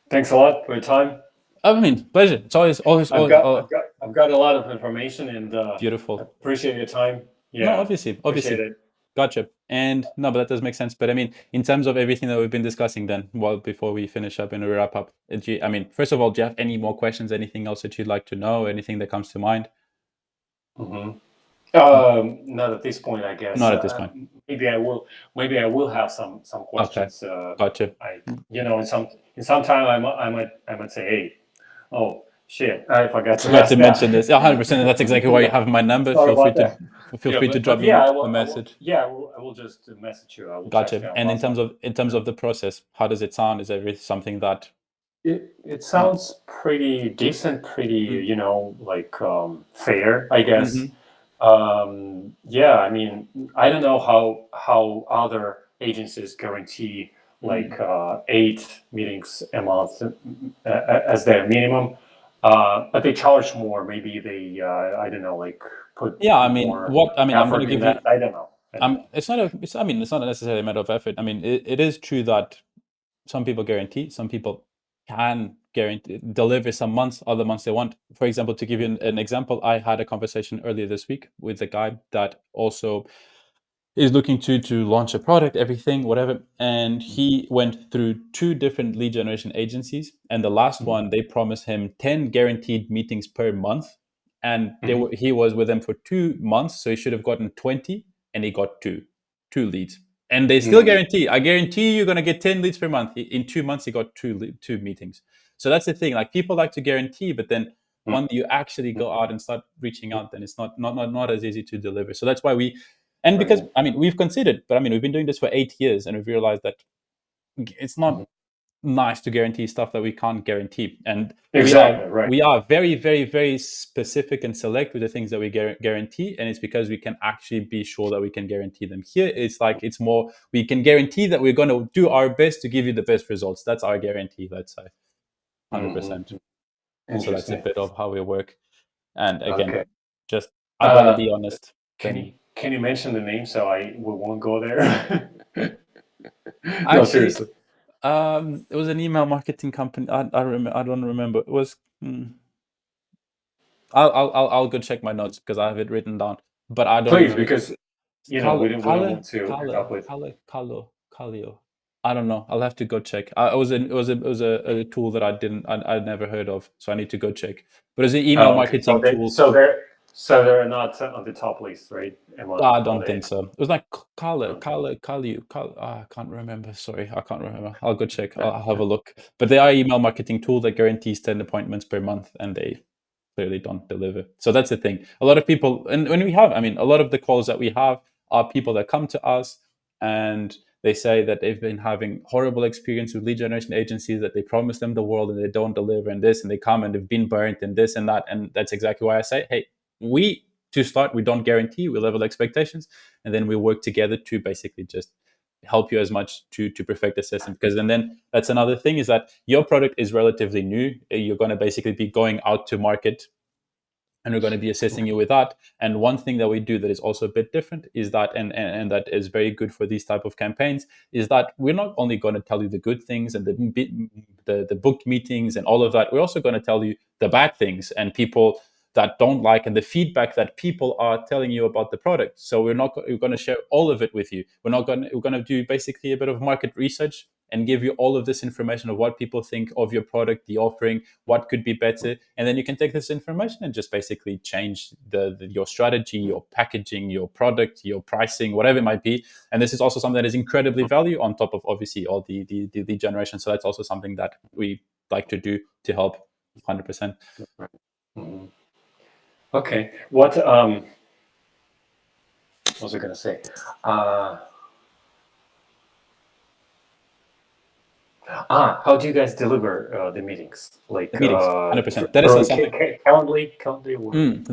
Thanks a lot for your time. I mean, pleasure. It's always I've got a lot of information, and I beautiful. appreciate your time. No, Yeah, obviously, appreciate obviously, it. gotcha. And no, but that does make sense. But I mean, in terms of everything that we've been discussing, then, well, before we finish up and we wrap up, I mean, first of all, do you have any more questions? Anything else that you'd like to know? Anything that comes to mind? Hmm. Not at this point, I guess. Not at this point. Maybe I will. Maybe I will have some Okay, questions. gotcha. I, in some time, I might say, hey, oh shit, I forgot to Forgot to ask mention that. this. 100%. And that's exactly why you have my number. Sorry about that. Feel Yeah, free to drop but yeah, me a message. I will just message you. I will check Gotcha. And what's up. in terms Yeah. of the process, how does it sound? Is everything something that? It sounds pretty decent, pretty, Mm, like fair, I guess. mm-hmm, Yeah, I mean, I don't know how other agencies guarantee mm. like 8 meetings a month as their minimum, but they charge more. Maybe they, I don't know, like put Yeah, I mean, more I'm going to effort in give you. that. I don't know. I don't know. It's not a. It's. I mean, it's not necessarily a matter of effort. I mean, it is true that some people guarantee, some people can guarantee deliver some months, other months they want. For example, to give you an example, I had a conversation earlier this week with a guy that also is looking to launch a product, everything, whatever. And he went through two different lead generation agencies. And the last Mhm. one, they promised him 10 guaranteed meetings per month. And Mhm. he was with them for 2 months. So he should have gotten 20, and he got two leads. And they still Mhm. guarantee, I guarantee you're going to get 10 leads per month. In 2 months, he got two meetings. So that's the thing. Like, people like to guarantee, but then when you actually Mhm. go out and start reaching out, then it's not as easy to deliver. So that's why and because Right. I mean, we've considered, but I mean, we've been doing this for 8 years, and we've realized that it's Mhm. not nice to guarantee stuff that we can't guarantee. And Exactly. Right. we are very, very, very specific and select with the things that we guarantee, and it's because we can actually be sure that we can guarantee them. Here, it's like it's more we can guarantee that we're going to do our best to give you the best results. That's our guarantee. Let's say, 100%. Mhm. So that's a Interesting. bit of how we work. And again, Okay. just I'd rather Uh, be honest than can you mention the name so we won't go there? No, actually. seriously. It was an email marketing company. I don't remember. It was. I'll go check my notes because I have it written down, but I don't Please, remember. because we don't want to end up with. Calio. I don't know. I'll have to go check. It was a tool that I'd never heard of, so I need to go check. But it's an email Oh, okay. marketing tool. So there. So they're not on the top list, right? I Among all don't the. think so. It was like Okay. I can't remember. Sorry, I can't remember. I'll go check. I'll have a look. But they are email marketing tool that guarantees 10 appointments per month, and they clearly don't deliver. So that's the thing. A lot of people, and when we have, I mean, a lot of the calls that we have are people that come to us and they say that they've been having horrible experience with lead generation agencies, that they promise them the world and they don't deliver, and this, and they come and they've been burnt and this and that. And that's exactly why I say, hey, we to start, we don't guarantee, we level expectations, and then we work together to basically just help you as much to perfect the system. Because and then that's another thing is that your product is relatively new. You're going to basically be going out to market, and we're going to be assisting you with that. And one thing that we do that is also a bit different is that, and that is very good for these type of campaigns, is that we're not only going to tell you the good things and the booked meetings and all of that. We're also going to tell you the bad things and people that don't like, and the feedback that people are telling you about the product. So we're going to share all of it with you. We're going to do basically a bit of market research and give you all of this information of what people think of your product, the offering, what could be better, and then you can take this information and just basically change your strategy, your packaging, your product, your pricing, whatever it might be. And this is also something that is incredibly value on top of obviously all the lead generation. So that's also something that we like to do to help 100%. Mhm. Okay. What was I going to say? Uh, how do you guys deliver the meetings? The Like meetings, 100%. That is through something. Calendly, or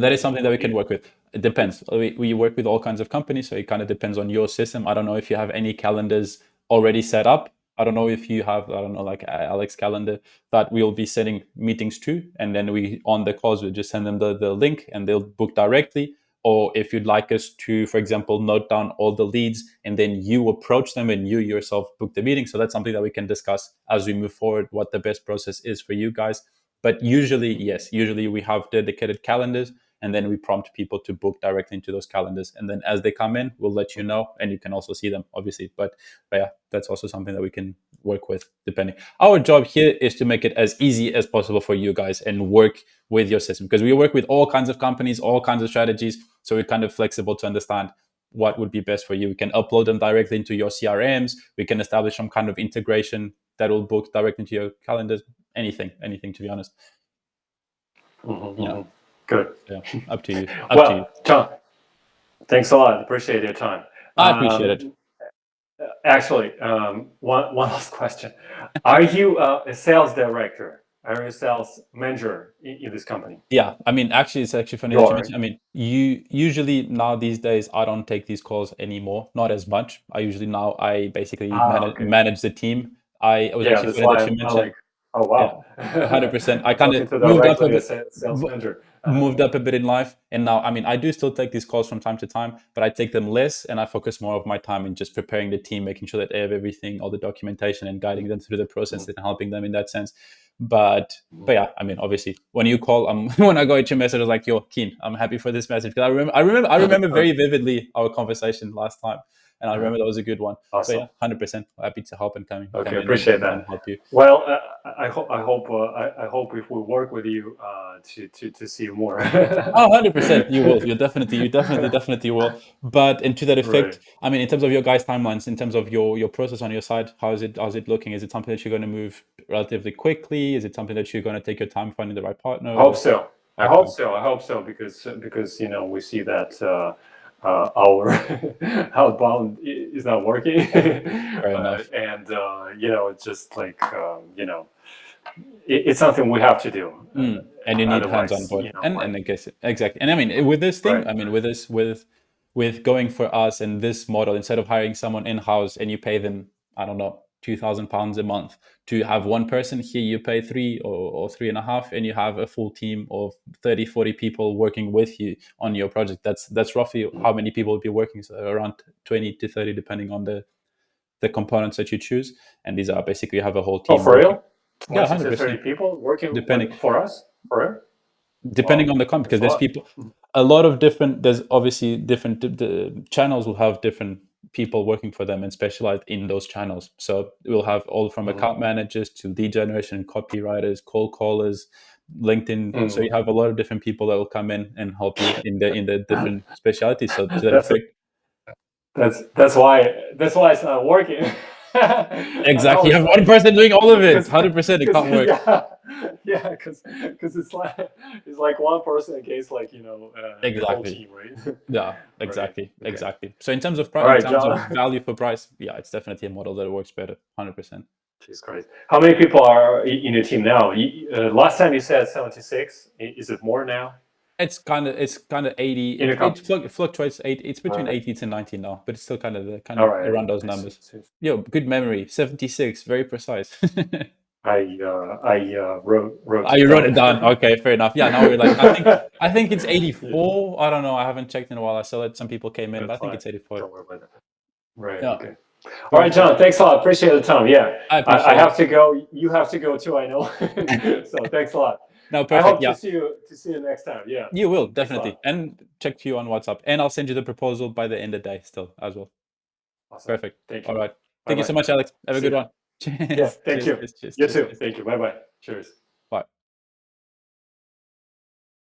That is something that we can you, work with. It depends. We work with all kinds of companies, so it kind of depends on your system. I don't know if you have any calendars already set up. I don't know if you have, I don't know, like Alex calendar that we'll be setting meetings to, and then we on the calls we just send them the link and they'll book directly. Or if you'd like us to, for example, note down all the leads and then you approach them and you yourself book the meeting. So that's something that we can discuss as we move forward, what the best process is for you guys. But usually, yes, usually we have dedicated calendars and then we prompt people to book directly into those calendars. And then as they come in, we'll let you know and you can also see them, obviously. But yeah, that's also something that we can work with depending. Our job here is to make it as easy as possible for you guys and work with your system because we work with all kinds of companies, all kinds of strategies. So we're kind of flexible to understand what would be best for you. We can upload them directly into your CRMs. We can establish some kind of integration that will book directly into your calendars. Anything, to be honest. Mhm, Yeah. mhm. Good. Yeah. Up to you. Up to you. Well, John, thanks a lot. Appreciate your time. I appreciate it. Actually, one last question. Are you a sales director? Are you a sales manager in this company? Yeah. I mean, actually, it's actually funny You that you are, right? mentioned. I mean, you usually now these days, I don't take these calls anymore. Not as much. I basically Okay. manage the team. I it was Yeah, actually that's funny why that you I'm mentioned. like, oh Yeah, wow. 100%. I I'm kind of talking to moved up a directly a bit, sales manager. moved up a bit in life, and now, I mean, I do still take these calls from time to time, but I take them less, and I focus more of my time in just preparing the team, making sure that they have everything, all the documentation, and guiding them through the process and helping them in that sense. But but yeah, I mean, obviously, when you call, when I got your message, I was like, "Yo, Keen, I'm happy for this message." Because I remember very vividly our conversation last time, and I remember that was a good one. So yeah, Awesome. 100% happy to help and come Okay, in appreciate and that. help you. Well, I hope if we work with you to see you more. Oh, 100%. You will. Definitely will. But and to that Right. effect, I mean, in terms of your guys' timelines, in terms of your process on your side, how's it looking? Is it something that you're going to move relatively quickly? Is it something that you're going to take your time finding the right partner? Hope Or so. okay, I hope so because we see that our outbound is not working, fair enough. and it's just like it's something we have to do. And you need hands on Otherwise, board, like and I guess exactly. And I mean, with this thing, right. I mean, with going for us and this model, instead of hiring someone in house and you pay them, I don't know, £2,000 a month to have one person here, you pay three or three and a half, and you have a full team of 30, 40 people working with you on your project. That's roughly how many people will be working, so around 20 to 30, depending on the components that you choose. And these are basically you have a whole Oh, team for working. real? Yeah, 20 to 30 100%. people working Depending for us? For real? depending Wow, on the company, because that's a there's lot. people, a lot of different, there's obviously different, the channels will have different people working for them and specialized in those channels. So we'll have all from Mhm. account managers to lead generation, copywriters, cold callers, LinkedIn, so you Mm. have a lot of different people that will come in and help you in the different specialties. So that's That's great. that's why it's not working. I Exactly. You always have one say person doing all of it. because 100%. It can't work. yeah, because it's like one person against the whole Exactly. team, right? Yeah. Right. Exactly. Okay. Exactly. So in terms of All in right, terms of John. value for price, yeah, it's definitely a model that works better. 100%. Jesus Christ. How many people are in your team now? Last time you said 76. Is it more now? It's kind of 80. In a It company. fluctuates. It's All between right. 80 to 90 now, but it's still kind All of right. around those I see. numbers. Yo, good memory. 76, very precise. I wrote Oh, it you wrote down. it down. Okay, fair enough. Yeah, now we're like, I think it's Yeah, 84. I don't know. I haven't checked in a while. I saw that some people came in, but I that's think fine. it's 84. Don't worry about that. Right. Yeah, Okay. All right, perfect. John. Thanks a lot. Appreciate the time. Yeah. I I appreciate have it. to go. You have to go too. I know. So thanks a lot. No, I perfect. hope to Yeah, see you next time. Yeah. you will Thanks a definitely. lot. And check to you on WhatsApp. And I'll send you the proposal by the end of the day still as well. Awesome. Perfect. Thank All you. right. Bye Thank you bye. so much, Alex. Have a See good you. one. Yeah. Cheers. Thank Cheers. you. Cheers. Cheers. You Cheers. too. Cheers. Thank you. Bye bye. Cheers.